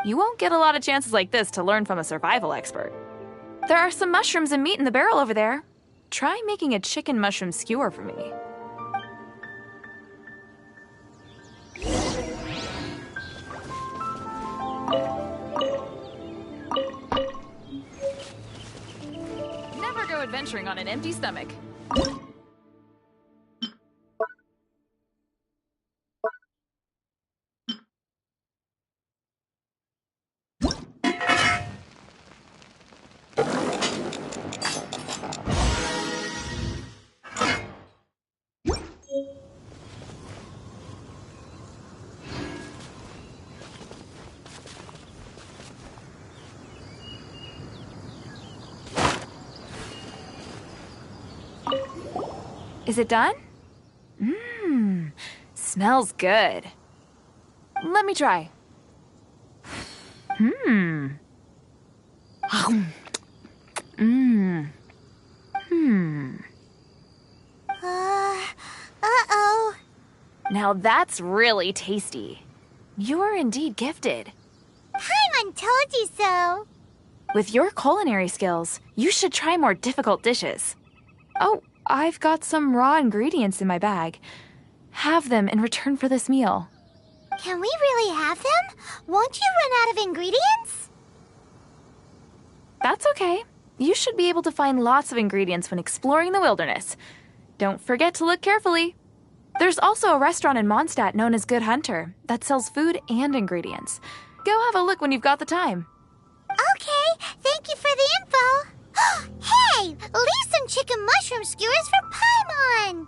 S8: You won't get a lot of chances like this to learn from a survival expert. There are some mushrooms and meat in the barrel over there. Try making a chicken mushroom skewer for me. Never go adventuring on an empty stomach. Is it done? Smells good. Let me try.
S1: Uh-oh.
S8: Now that's really tasty. You're indeed gifted.
S1: Paimon told you so.
S8: With your culinary skills, you should try more difficult dishes. Oh, I've got some raw ingredients in my bag. Have them in return for this meal.
S1: Can we really have them? Won't you run out of ingredients?
S8: That's okay. You should be able to find lots of ingredients when exploring the wilderness. Don't forget to look carefully. There's also a restaurant in Mondstadt known as Good Hunter that sells food and ingredients. Go have a look when you've got the time.
S1: Okay, thank you for the info. Hey, leave some chicken mushroom skewers for Paimon.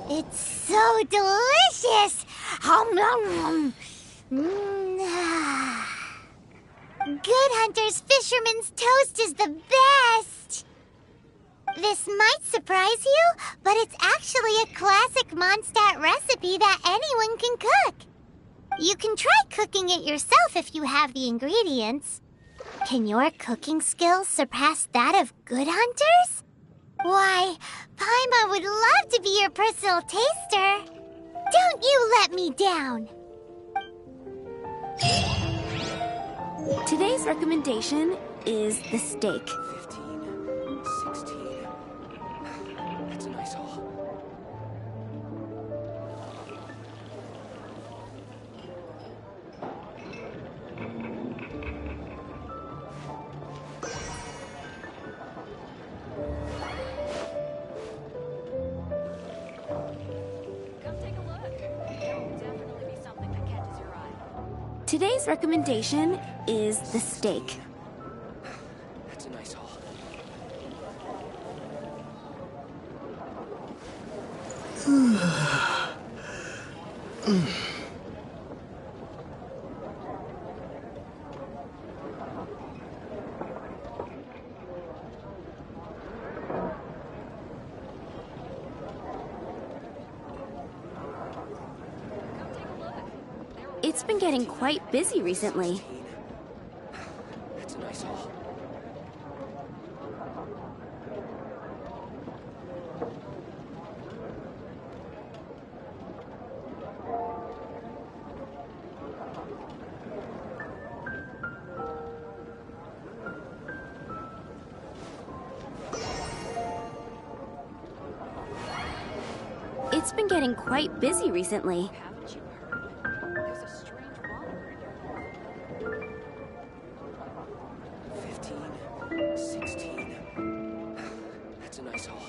S1: It's so delicious! Hum, nom, nom. Good Hunter's Fisherman's Toast is the best! This might surprise you, but it's actually a classic Mondstadt recipe that anyone can cook. You can try cooking it yourself if you have the ingredients. Can your cooking skills surpass that of Good Hunters? Why, Paimon would love to be your personal taster. Don't you let me down.
S4: Today's recommendation is the steak.
S5: 15, 16. That's a nice haul.
S4: Today's recommendation is the steak.
S5: That's a nice haul.
S4: It's been getting quite busy recently.
S5: That's a nice haul.
S4: It's been getting quite busy recently.
S8: Haven't you heard? There's a strange wanderer here.
S5: 15, 16. That's a nice haul.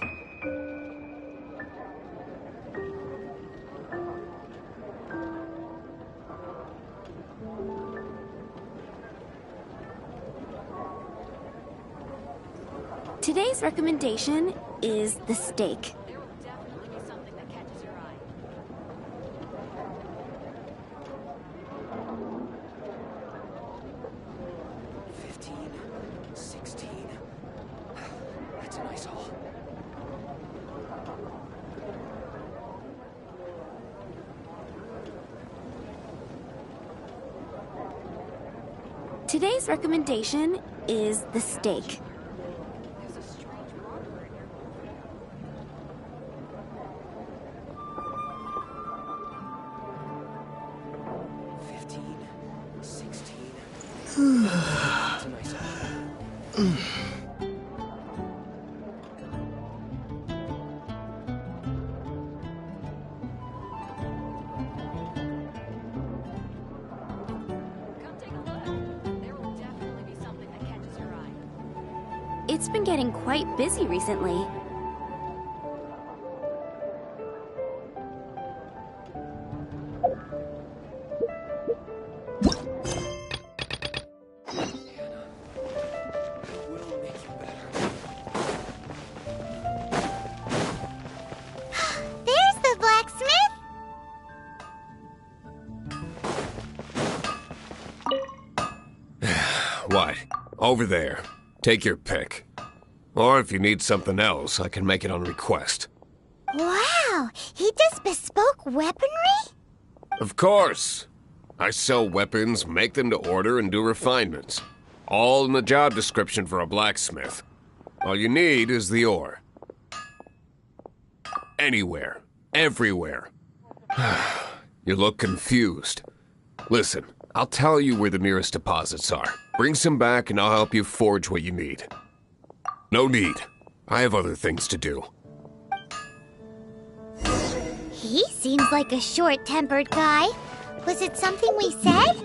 S4: Today's recommendation is the steak.
S8: There will definitely be something that catches your eye.
S5: 15, 16. That's a nice haul.
S4: Today's recommendation is the steak.
S8: There's a strange wanderer here.
S5: 15, 16. That's a nice haul.
S8: Come take a look. There will definitely be something that catches your eye.
S4: It's been getting quite busy recently.
S5: Will make you better.
S1: There's the blacksmith!
S7: What? Over there. Take your pick. Or if you need something else, I can make it on request.
S1: Wow, he does bespoke weaponry?
S7: Of course. I sell weapons, make them to order, and do refinements. All in the job description for a blacksmith. All you need is the ore. Anywhere. Everywhere. You look confused. Listen, I'll tell you where the nearest deposits are. Bring some back and I'll help you forge what you need. No need. I have other things to do.
S1: He seems like a short-tempered guy. Was it something we said?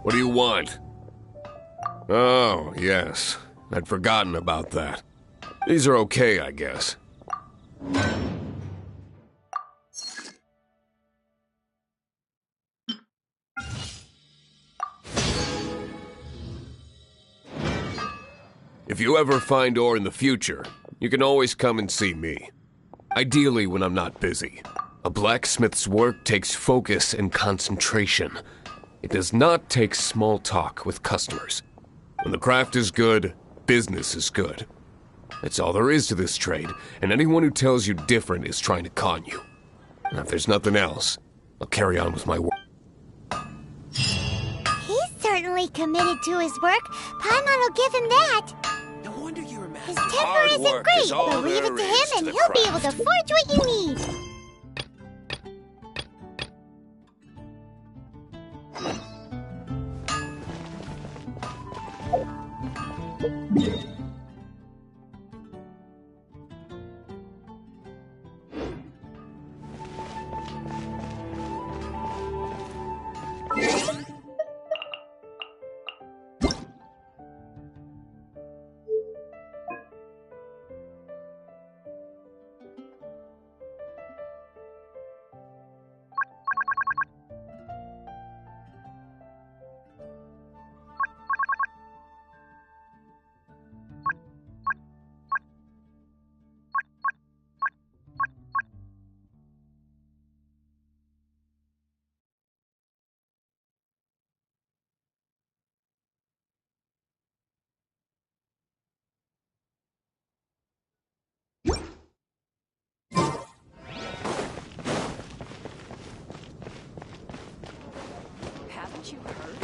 S7: What do you want? Oh, yes. I'd forgotten about that. These are okay, I guess. If you ever find ore in the future, you can always come and see me. Ideally when I'm not busy. A blacksmith's work takes focus and concentration. It does not take small talk with customers. When the craft is good, business is good. That's all there is to this trade, and anyone who tells you different is trying to con you. Now, if there's nothing else, I'll carry on with my work.
S1: He's certainly committed to his work. Paimon will give him that.
S7: No wonder you're mad.
S1: His temper isn't great, but leave it to him and he'll be able to forge what you need.
S8: Haven't you heard?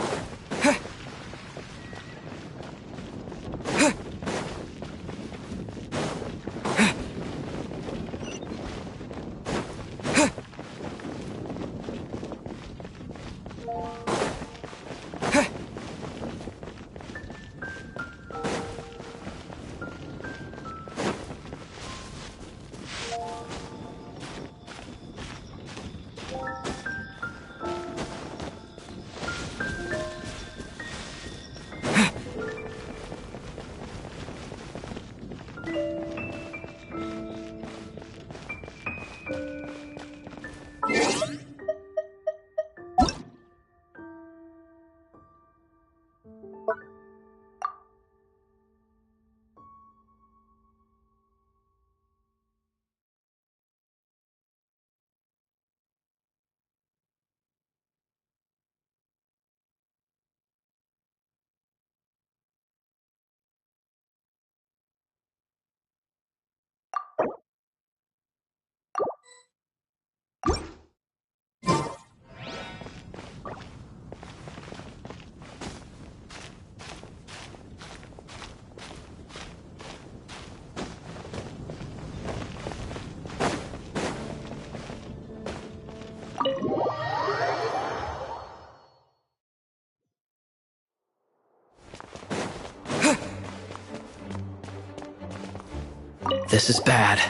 S5: This is bad.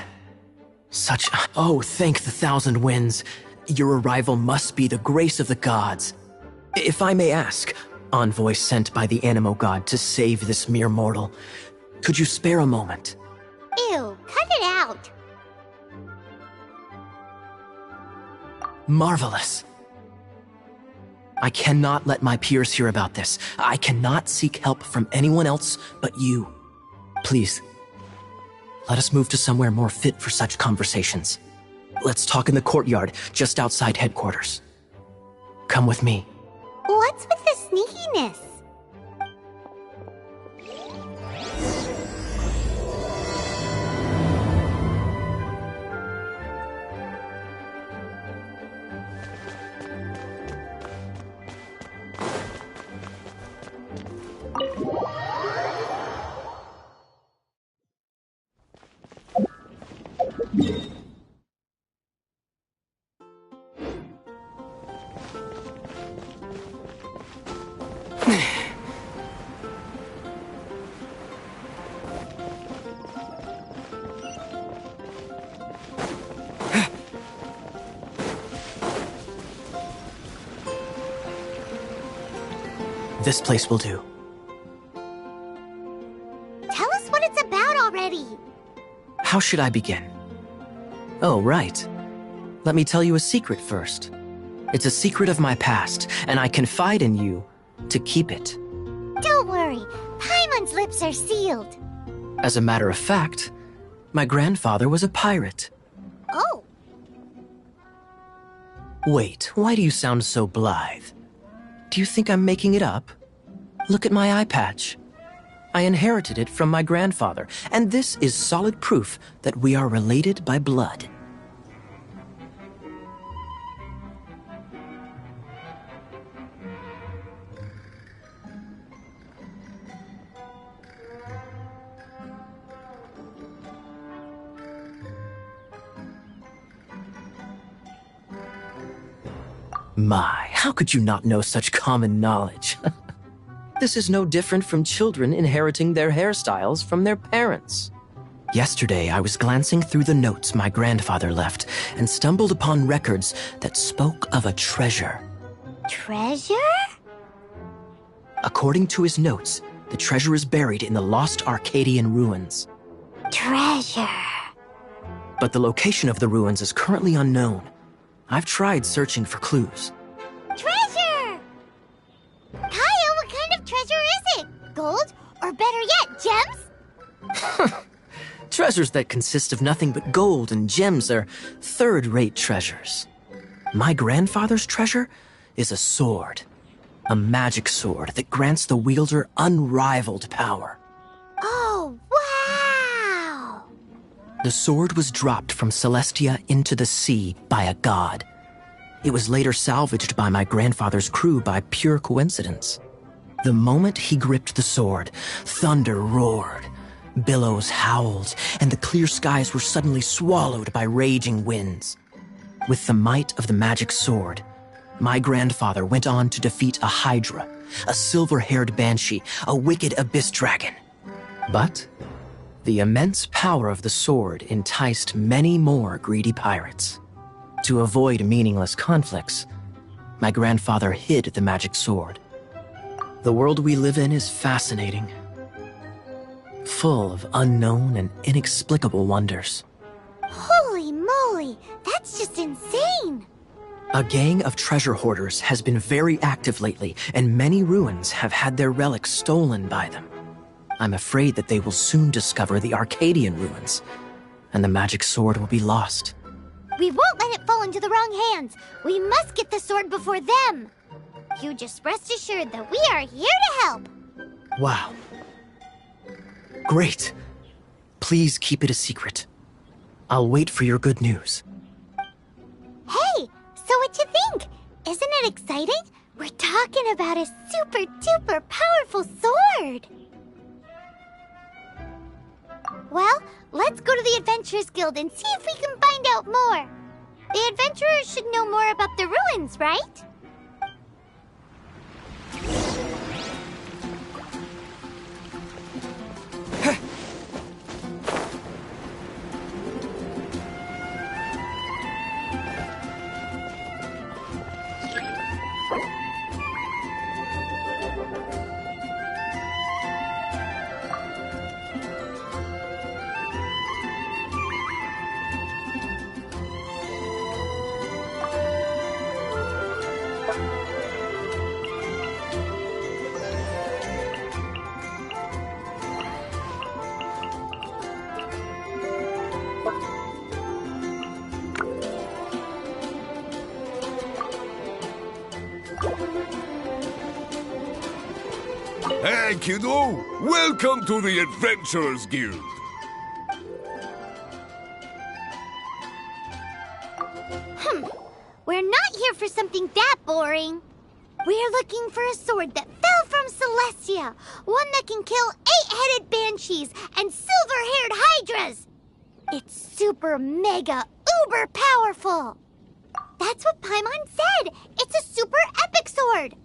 S5: Oh, thank the thousand winds. Your arrival must be the grace of the gods. If I may ask, envoy sent by the Animo god to save this mere mortal, could you spare a moment?
S1: Ew, cut it out.
S5: Marvelous. I cannot let my peers hear about this. I cannot seek help from anyone else but you. Please, let us move to somewhere more fit for such conversations. Let's talk in the courtyard, just outside headquarters. Come with me.
S1: What's with the sneakiness?
S5: This place will do.
S1: Tell us what it's about already.
S5: How should I begin? Oh, right. Let me tell you a secret first. It's a secret of my past, and I confide in you to keep it.
S1: Don't worry, Paimon's lips are sealed.
S5: As a matter of fact, my grandfather was a pirate.
S1: Oh.
S5: Wait, why do you sound so blithe? Do you think I'm making it up? Look at my eye patch. I inherited it from my grandfather, and this is solid proof that we are related by blood. My, how could you not know such common knowledge? This is no different from children inheriting their hairstyles from their parents. Yesterday, I was glancing through the notes my grandfather left and stumbled upon records that spoke of a treasure.
S1: Treasure?
S5: According to his notes, the treasure is buried in the lost Arcadian ruins.
S1: Treasure.
S5: But the location of the ruins is currently unknown. I've tried searching for clues.
S1: Treasure! Kyle, what kind of treasure is it? Gold? Or better yet, gems?
S5: Treasures that consist of nothing but gold and gems are third-rate treasures. My grandfather's treasure is a sword. A magic sword that grants the wielder unrivaled power.
S1: Oh, wow!
S5: The sword was dropped from Celestia into the sea by a god. It was later salvaged by my grandfather's crew by pure coincidence. The moment he gripped the sword, thunder roared, billows howled, and the clear skies were suddenly swallowed by raging winds. With the might of the magic sword, my grandfather went on to defeat a hydra, a silver-haired banshee, a wicked abyss dragon. But the immense power of the sword enticed many more greedy pirates. To avoid meaningless conflicts, my grandfather hid the magic sword. The world we live in is fascinating, full of unknown and inexplicable wonders.
S1: Holy moly, that's just insane!
S5: A gang of treasure hoarders has been very active lately, and many ruins have had their relics stolen by them. I'm afraid that they will soon discover the Arcadian ruins, and the magic sword will be lost.
S1: We won't let it fall into the wrong hands. We must get the sword before them. You just rest assured that we are here to help.
S5: Wow. Great. Please keep it a secret. I'll wait for your good news.
S1: Hey, so what you think? Isn't it exciting? We're talking about a super-duper powerful sword. Well, let's go to the Adventurers Guild and see if we can find out more. The adventurers should know more about the ruins, right?
S7: Hey, kiddo! Welcome to the Adventurers Guild!
S1: We're not here for something that boring. We're looking for a sword that fell from Celestia. One that can kill 8-headed banshees and silver-haired hydras. It's super mega uber powerful. That's what Paimon said. It's a super epic sword.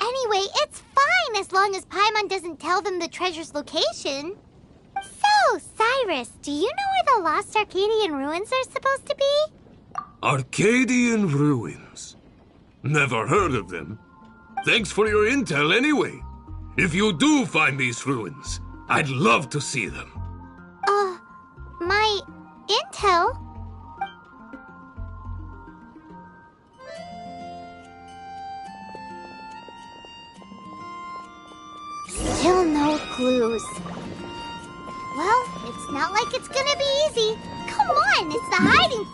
S1: Anyway, it's fine as long as Paimon doesn't tell them the treasure's location. So, Cyrus, do you know where the lost Arcadian ruins are supposed to be?
S7: Arcadian ruins? Never heard of them.
S9: Thanks for your intel anyway. If you do find these ruins, I'd love to see them.
S1: My intel? Still no clues. Well, it's not like it's gonna be easy. Come on, it's the hiding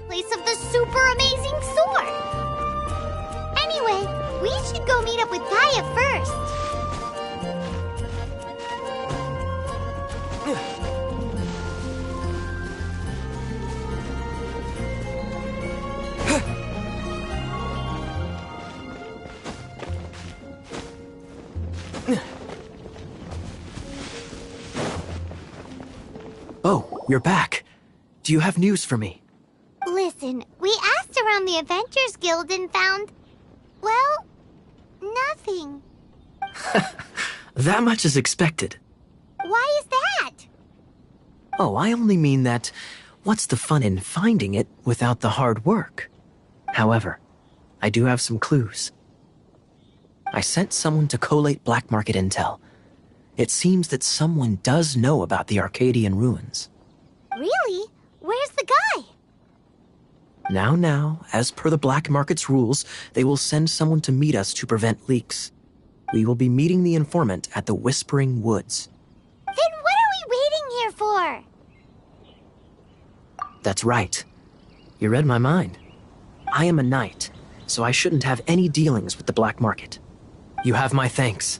S1: place of the super amazing sword. Anyway, we should go meet up with Kaya first.
S5: Oh, you're back. Do you have news for me?
S1: Listen, we asked around the Adventures Guild and found, well, nothing.
S5: That much is expected.
S1: Why is that?
S5: Oh, I only mean that what's the fun in finding it without the hard work? However, I do have some clues. I sent someone to collate black market intel. It seems that someone does know about the Arcadian ruins.
S1: Really? Where's the guy?
S5: Now, as per the black market's rules, they will send someone to meet us to prevent leaks. We will be meeting the informant at the Whispering Woods.
S1: Then what are we waiting here for?
S5: That's right. You read my mind. I am a knight, so I shouldn't have any dealings with the black market. You have my thanks.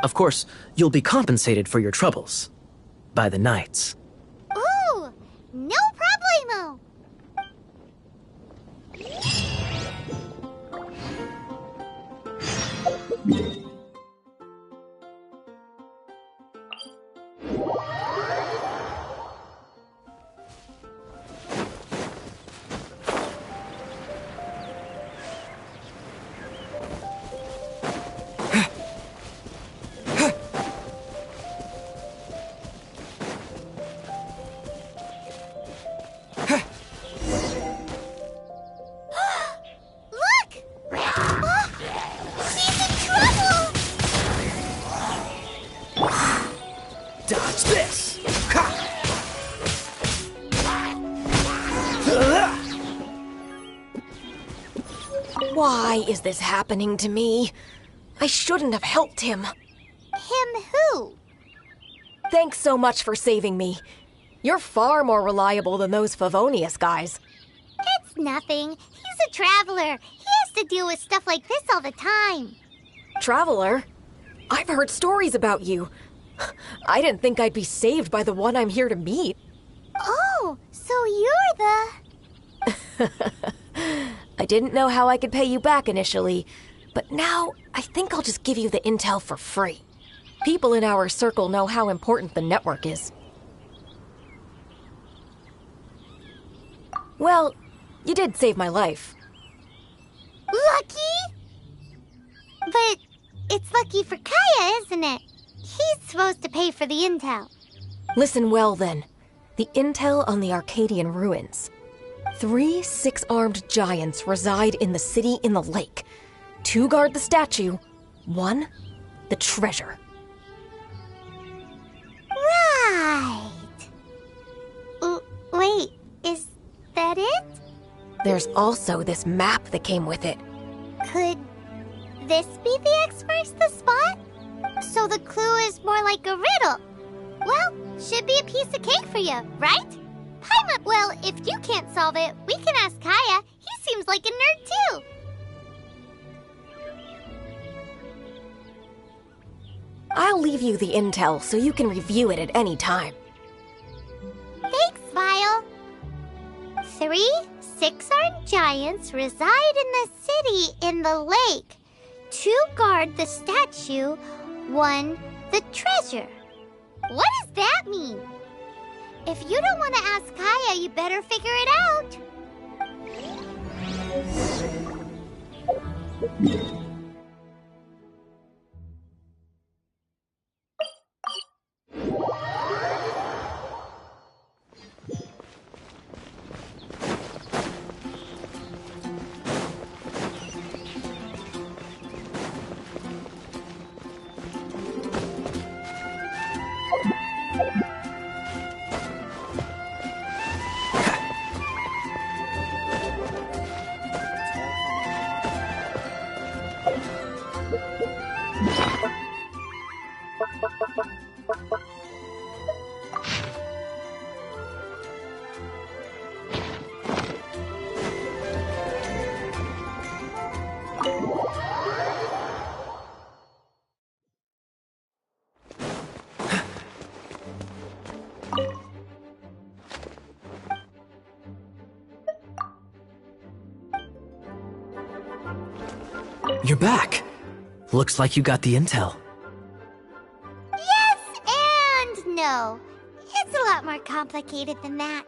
S5: Of course, you'll be compensated for your troubles. By the knights.
S1: Ooh, no problemo.
S5: Dodge this!
S10: Why is this happening to me? I shouldn't have helped him.
S1: Him who?
S10: Thanks so much for saving me. You're far more reliable than those Favonius guys.
S1: It's nothing. He's a traveler. He has to deal with stuff like this all the time.
S10: Traveler? I've heard stories about you. I didn't think I'd be saved by the one I'm here to meet.
S1: Oh, so you're the...
S10: I didn't know how I could pay you back initially, but now I think I'll just give you the intel for free. People in our circle know how important the network is. Well, you did save my life.
S1: Lucky? But it's lucky for Kaya, isn't it? He's supposed to pay for the intel.
S10: Listen well, then. The intel on the Arcadian ruins. 3 six-armed giants reside in the city in the lake. 2 guard the statue, 1 the treasure.
S1: Right. Wait, is that it?
S10: There's also this map that came with it.
S1: Could this be the X-marks the spot? So the clue is more like a riddle. Well, should be a piece of cake for you, right? Paimon, well, if you can't solve it, we can ask Kaya. He seems like a nerd too.
S10: I'll leave you the intel so you can review it at any time.
S1: Thanks, Vile. 3 six-armed giants reside in the city in the lake. 2 guard the statue, 1 the treasure. What does that mean? If you don't want to ask Kaya, you better figure it out.
S5: You're back. Looks like you got the intel.
S1: Yes and no. It's a lot more complicated than that.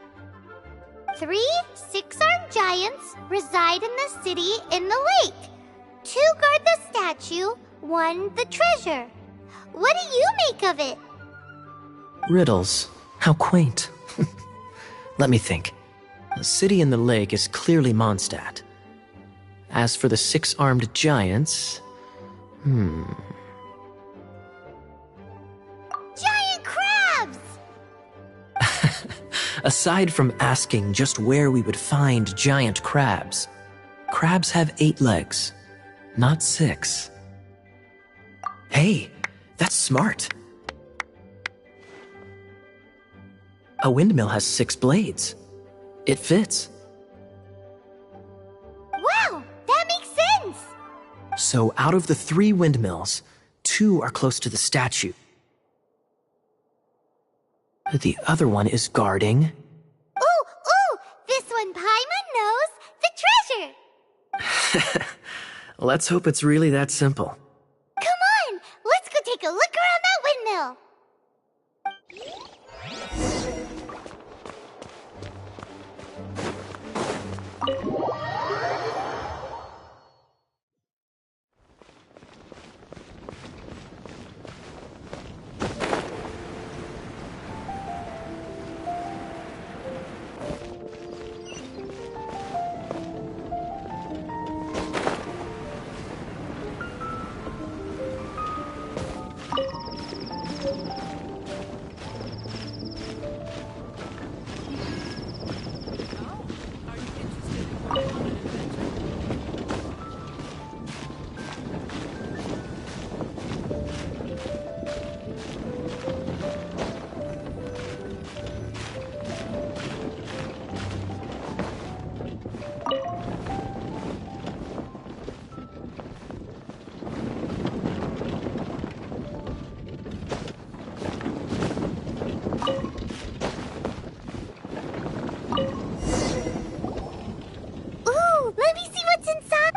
S1: 3 6-armed giants reside in the city in the lake. 2 guard the statue, 1 the treasure. What do you make of it?
S5: Riddles. How quaint. Let me think. The city in the lake is clearly Mondstadt. As for the 6-armed giants...
S1: Giant crabs!
S5: Aside from asking just where we would find giant crabs, crabs have 8 legs, not 6. Hey, that's smart. A windmill has 6 blades. It fits.
S1: Wow, that makes sense!
S5: So out of the 3 windmills, 2 are close to the statue. The other one is guarding...
S1: Ooh! This one Paimon knows! The treasure!
S5: Let's hope it's really that simple.
S1: Come on! Let's go take a look around that windmill!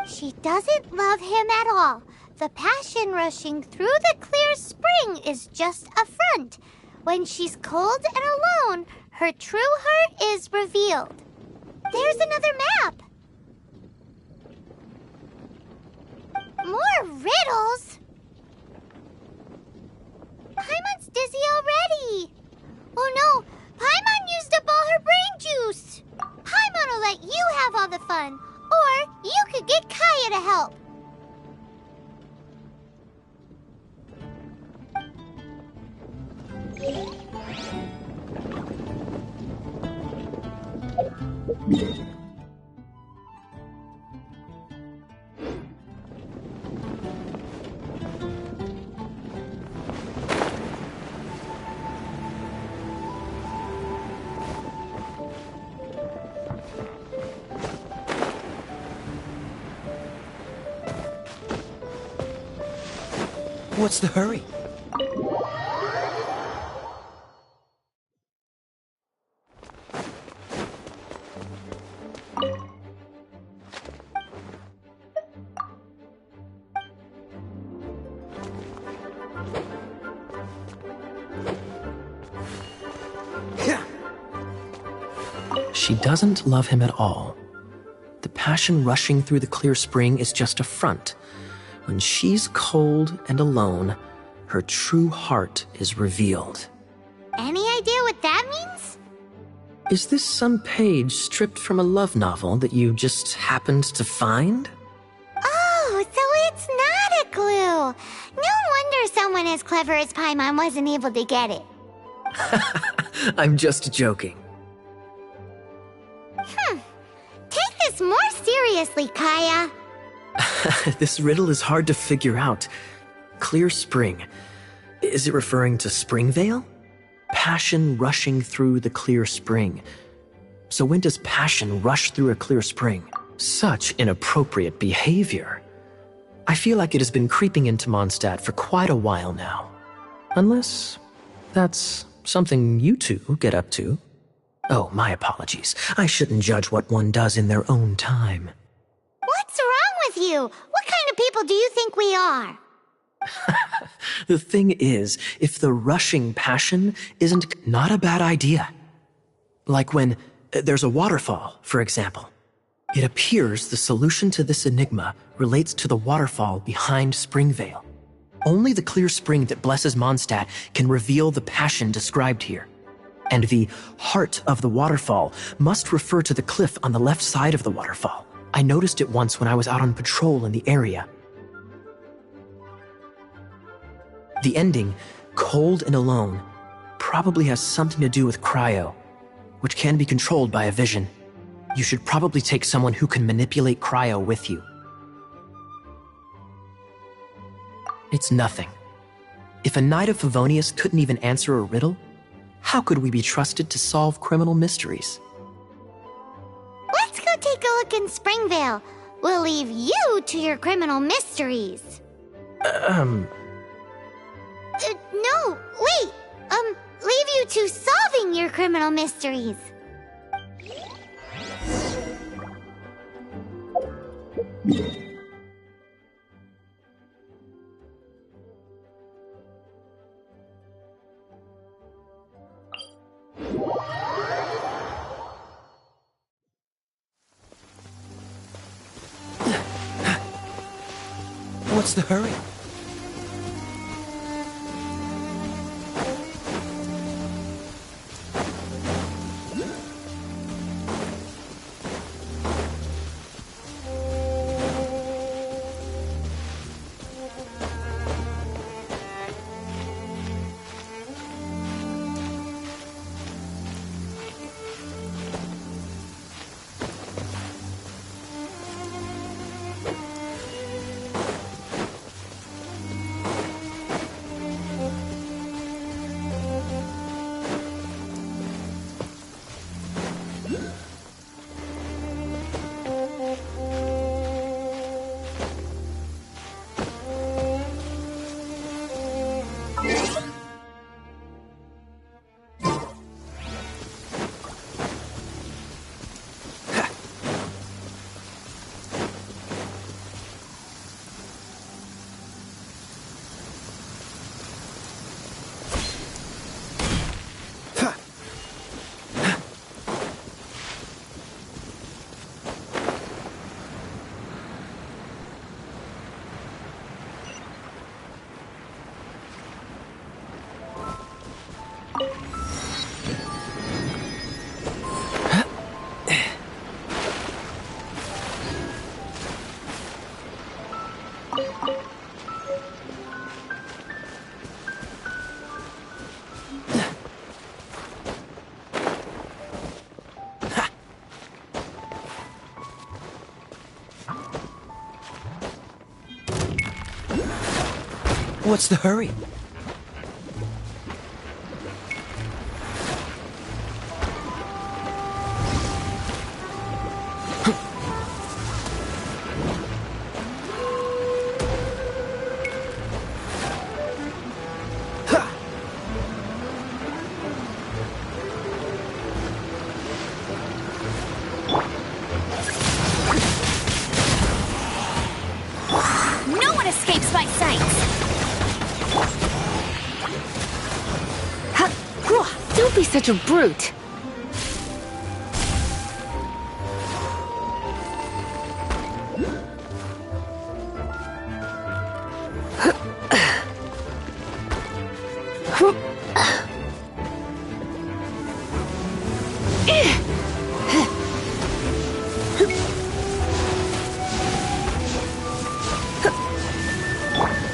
S1: She doesn't love him at all. The passion rushing through the clear spring is just a front. When she's cold and alone, her true heart is revealed. There's another map. More riddles? Paimon's dizzy already. Oh no, Paimon used up all her brain juice. Paimon will let you have all the fun. Or you could get Kaya to help.
S5: What's the hurry? She doesn't love him at all. The passion rushing through the clear spring is just a front. When she's cold and alone, her true heart is revealed.
S1: Any idea what that means?
S5: Is this some page stripped from a love novel that you just happened to find?
S1: Oh, so it's not a clue. No wonder someone as clever as Paimon wasn't able to get it.
S5: I'm just joking.
S1: Take this more seriously, Kaya.
S5: This riddle is hard to figure out. Clear spring. Is it referring to Springvale? Passion rushing through the clear spring. So when does passion rush through a clear spring? Such inappropriate behavior. I feel like it has been creeping into Mondstadt for quite a while now. Unless that's something you two get up to. Oh, my apologies. I shouldn't judge what one does in their own time.
S1: What's wrong with you? What kind of people do you think we are?
S5: The thing is, if the rushing passion isn't not a bad idea. Like when there's a waterfall, for example. It appears the solution to this enigma relates to the waterfall behind Springvale. Only the clear spring that blesses Mondstadt can reveal the passion described here. And the heart of the waterfall must refer to the cliff on the left side of the waterfall. I noticed it once when I was out on patrol in the area. The ending, cold and alone, probably has something to do with cryo, which can be controlled by a vision. You should probably take someone who can manipulate cryo with you. It's nothing. If a Knight of Favonius couldn't even answer a riddle, how could we be trusted to solve criminal mysteries?
S1: Let's go take a look in Springvale. We'll leave you to your criminal mysteries. No, wait. Leave you to solving your criminal mysteries.
S5: What's the hurry? What's the hurry?
S4: No one escapes my sight!
S6: Don't be such a brute.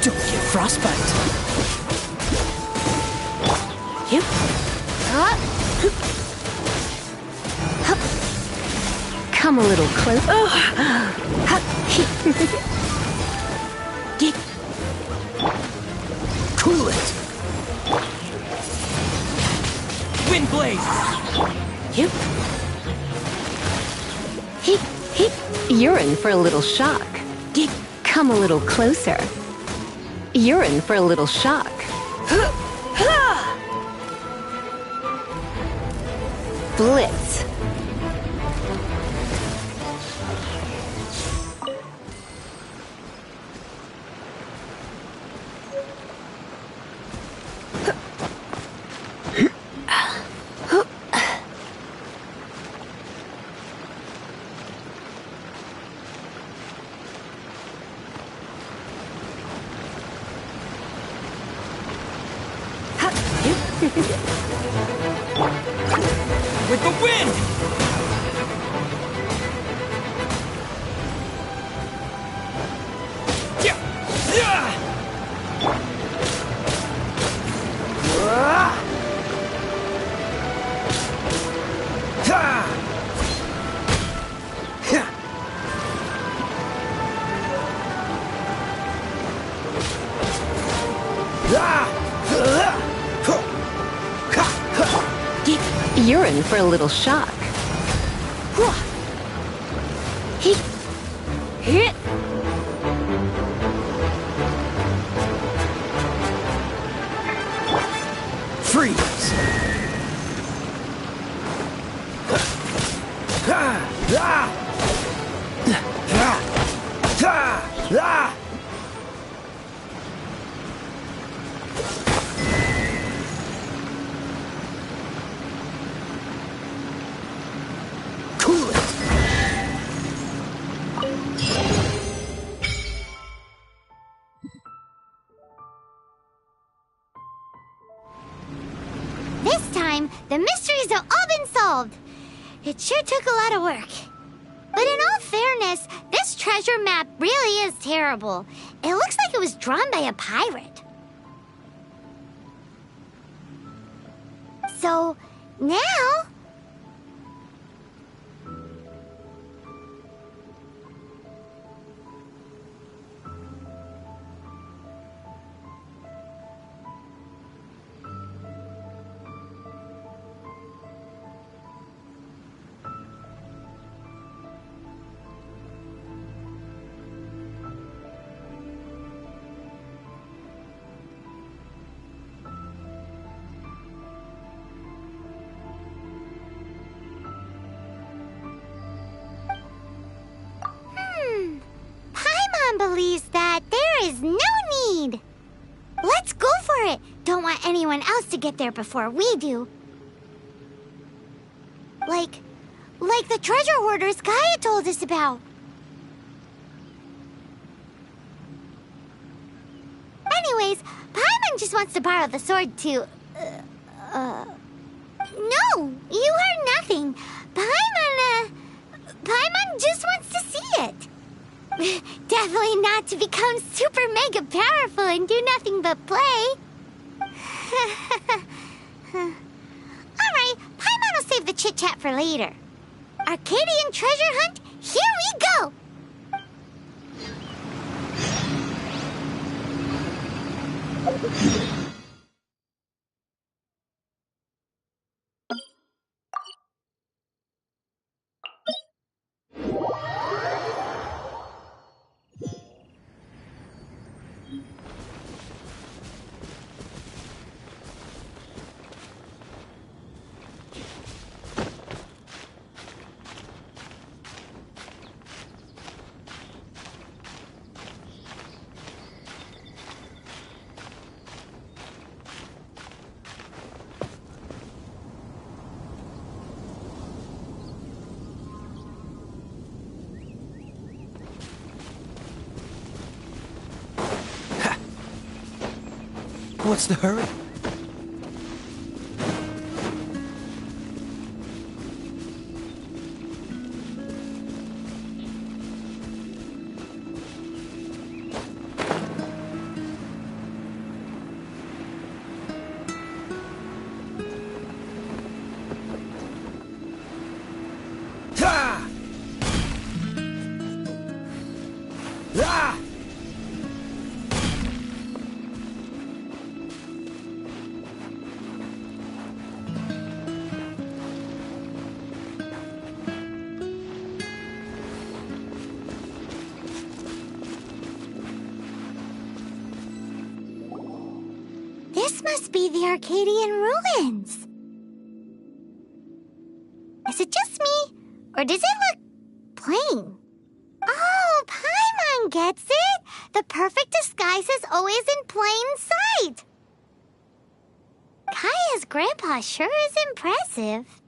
S5: Don't get frostbite.
S6: Yep. Come a little closer.
S3: Cool it! Wind blade!
S6: You're in for a little shock. Come a little closer. You're in for a little shock. Blitz.
S3: With the wind!
S6: You're in for a little shock.
S3: Freeze! Cool it!
S1: This time, the mysteries have all been solved. It sure took a lot of work. But in all fairness, this treasure map really is terrible. It looks like it was drawn by a pirate. So, now... believes that there is no need. Let's go for it. Don't want anyone else to get there before we do. Like the treasure hoarders Gaia told us about. Anyways, Paimon just wants to borrow the sword to... No, you heard nothing. Paimon just wants to see it. Definitely not to become super mega powerful and do nothing but play. Alright, Paimon will save the chit-chat for later. Arcadian treasure hunt, here we go!
S5: What's the hurry?
S1: be the Arcadian ruins. Is it just me, or does it look plain? Oh, Paimon gets it! The perfect disguise is always in plain sight! Kaya's grandpa sure is impressive.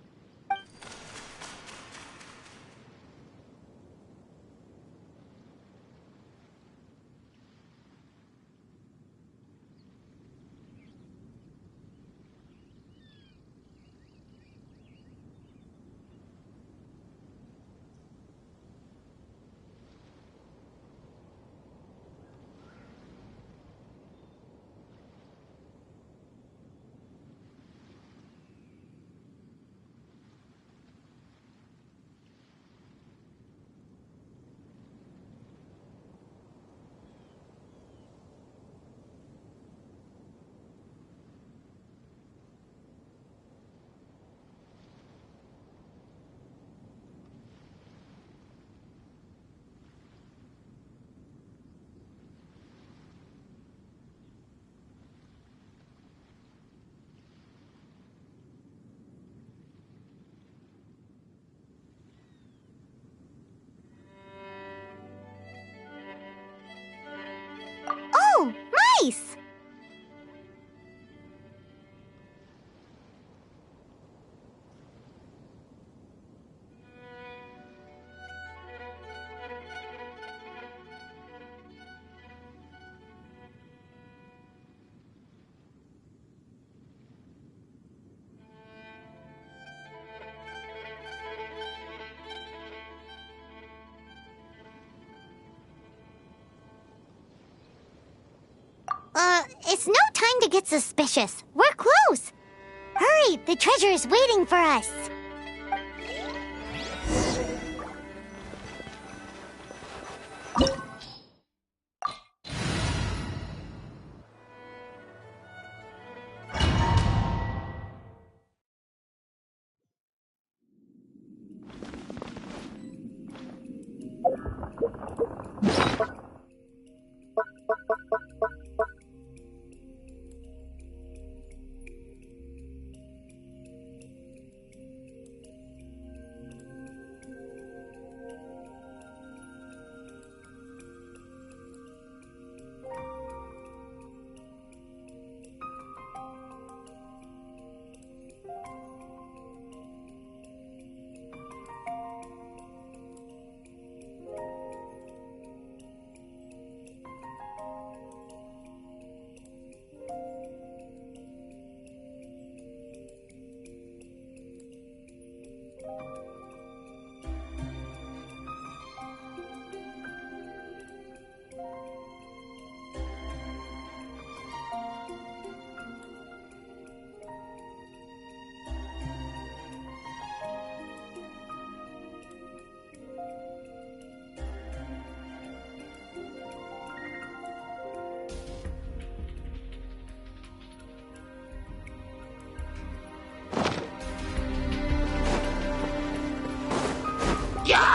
S1: Oh, nice! It's no time to get suspicious. We're close. Hurry, the treasure is waiting for us.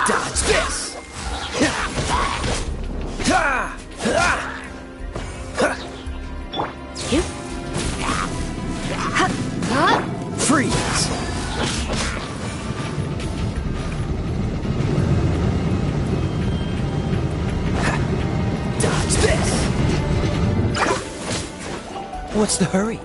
S5: Dodge this! Freeze! Dodge this! What's the hurry?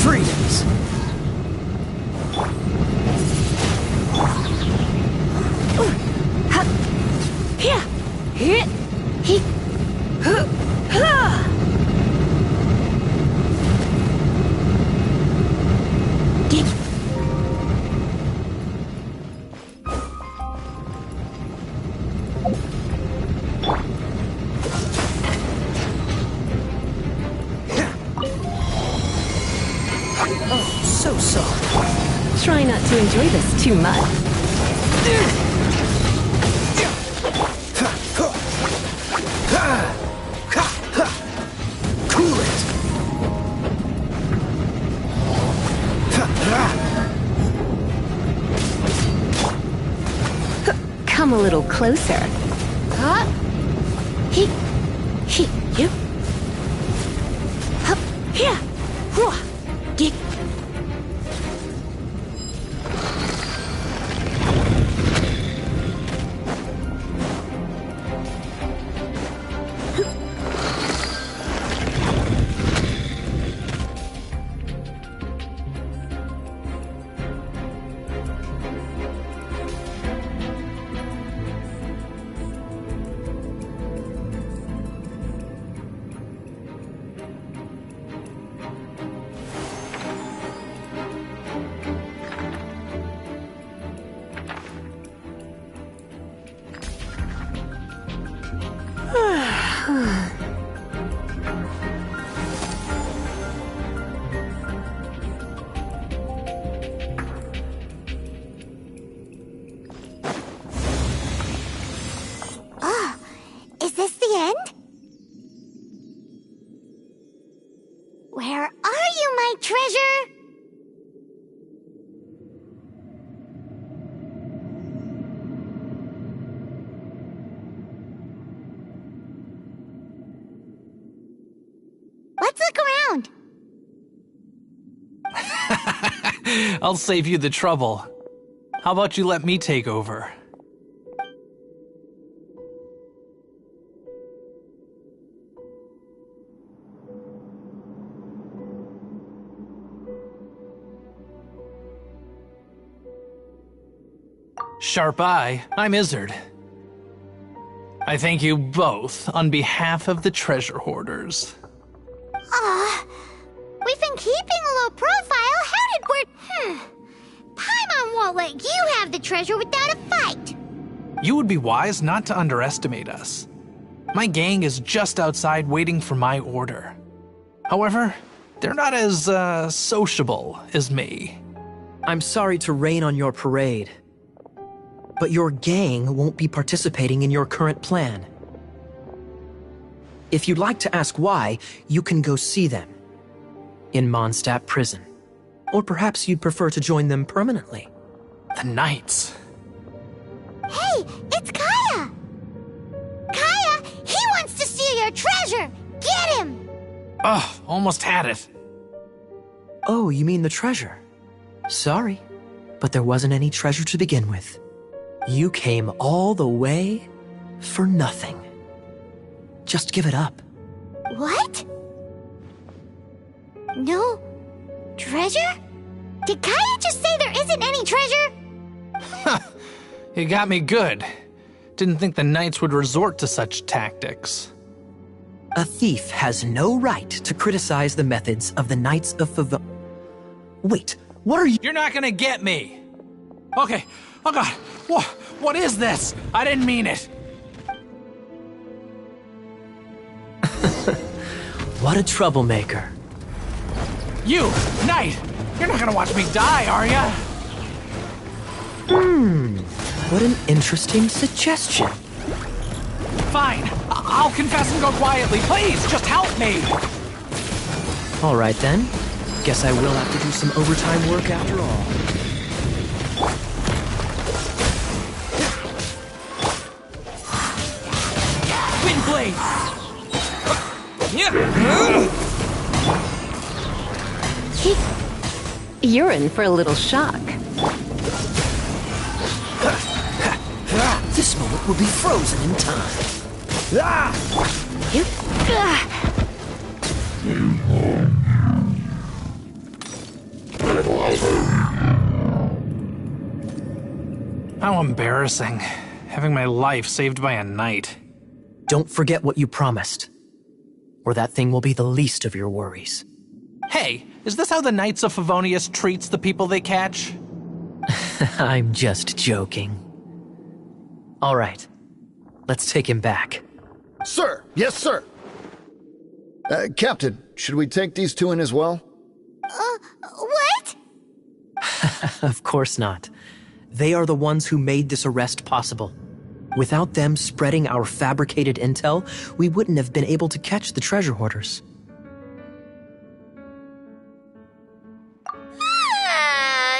S5: Freeze! Oh, so soft.
S6: Try not to enjoy this too much. come a little closer.
S1: Huh?
S6: He, you. Hup, here. Whoa. Get.
S1: Is this the end? Where are you, my treasure? Let's look around.
S11: I'll save you the trouble. How about you let me take over? Sharp Eye, I'm Izzard. I thank you both on behalf of the treasure hoarders.
S1: We've been keeping a low profile. How did we... Paimon won't let you have the treasure without a fight.
S11: You would be wise not to underestimate us. My gang is just outside waiting for my order. However, they're not as, sociable as me.
S5: I'm sorry to rain on your parade, but your gang won't be participating in your current plan. If you'd like to ask why, you can go see them in Mondstadt Prison. Or perhaps you'd prefer to join them permanently.
S11: The Knights.
S1: Hey, it's Kaya! Kaya, he wants to steal your treasure! Get him!
S11: Ugh, almost had it.
S5: Oh, you mean the treasure? Sorry, but there wasn't any treasure to begin with. You came all the way for nothing. Just give it up.
S1: What? No treasure? Did Kaya just say there isn't any treasure?
S11: You got me good. Didn't think the Knights would resort to such tactics.
S5: A thief has no right to criticize the methods of the Knights of Favon. Wait, what are you—
S11: You're not gonna get me! Okay, oh god, what is this? I didn't mean it.
S5: What a troublemaker.
S11: You, Knight! You're not gonna watch me die, are ya?
S5: What an interesting suggestion.
S11: Fine, I'll confess and go quietly. Please, just help me!
S5: All right then. Guess I will have to do some overtime work after all.
S11: Wind blade!
S6: You're in for a little shock.
S5: This moment will be frozen in time.
S11: How embarrassing. Having my life saved by a knight.
S5: Don't forget what you promised, or that thing will be the least of your worries.
S11: Hey, is this how the Knights of Favonius treats the people they catch?
S5: I'm just joking. All right, let's take him back.
S12: Sir! Yes, sir! Captain, should we take these two in as well?
S1: What?
S5: Of course not. They are the ones who made this arrest possible. Without them spreading our fabricated intel, we wouldn't have been able to catch the treasure hoarders.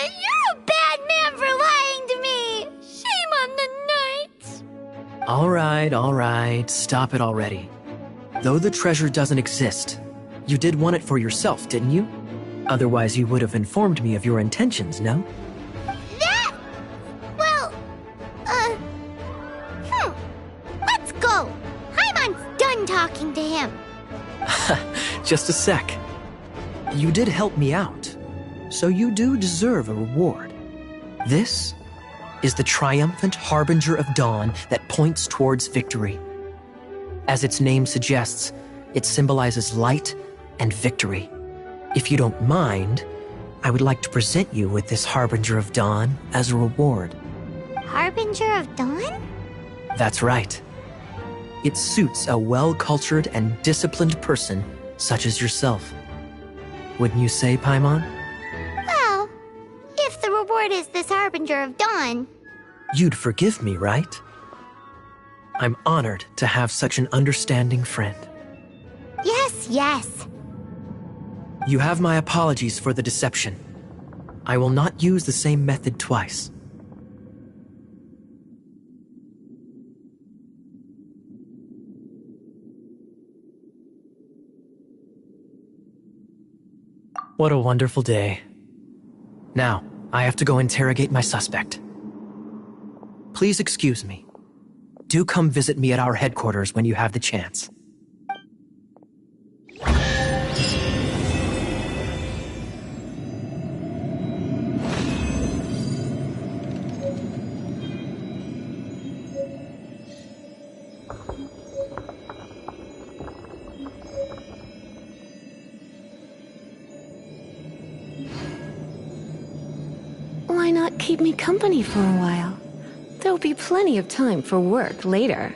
S1: You're a bad man for lying to me! Shame on the Knights!
S5: All right, stop it already. Though the treasure doesn't exist, you did want it for yourself, didn't you? Otherwise, you would have informed me of your intentions, no?
S1: That... Well... Let's go! Paimon's done talking to him.
S5: Just a sec. You did help me out, so you do deserve a reward. This is the triumphant harbinger of dawn that points towards victory. As its name suggests, it symbolizes light and victory. If you don't mind, I would like to present you with this harbinger of dawn as a reward.
S1: Harbinger of Dawn?
S5: That's right. It suits a well-cultured and disciplined person such as yourself. Wouldn't you say, Paimon?
S1: Well, if the reward is this Harbinger of Dawn...
S5: You'd forgive me, right? I'm honored to have such an understanding friend.
S1: Yes.
S5: You have my apologies for the deception. I will not use the same method twice. What a wonderful day. Now, I have to go interrogate my suspect. Please excuse me. Do come visit me at our headquarters when you have the chance.
S6: Why not keep me company for a while? There'll be plenty of time for work later.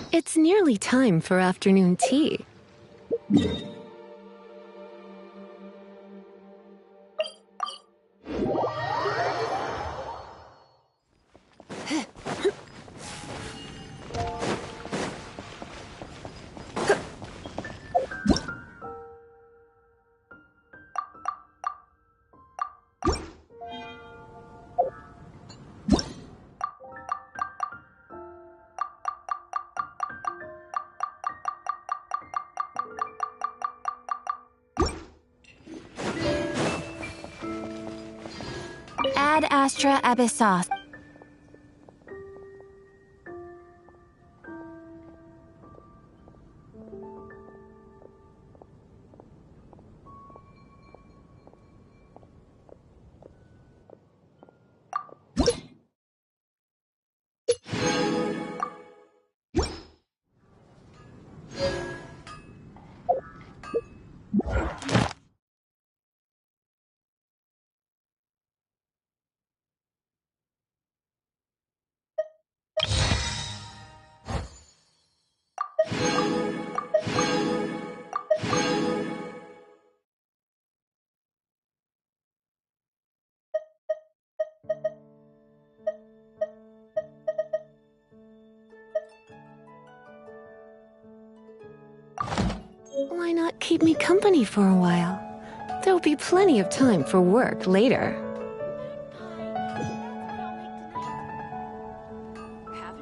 S6: It's nearly time for afternoon tea.
S4: Ad Astra Abyssos.
S6: Why not keep me company for a while? There'll be plenty of time for work later.
S8: Have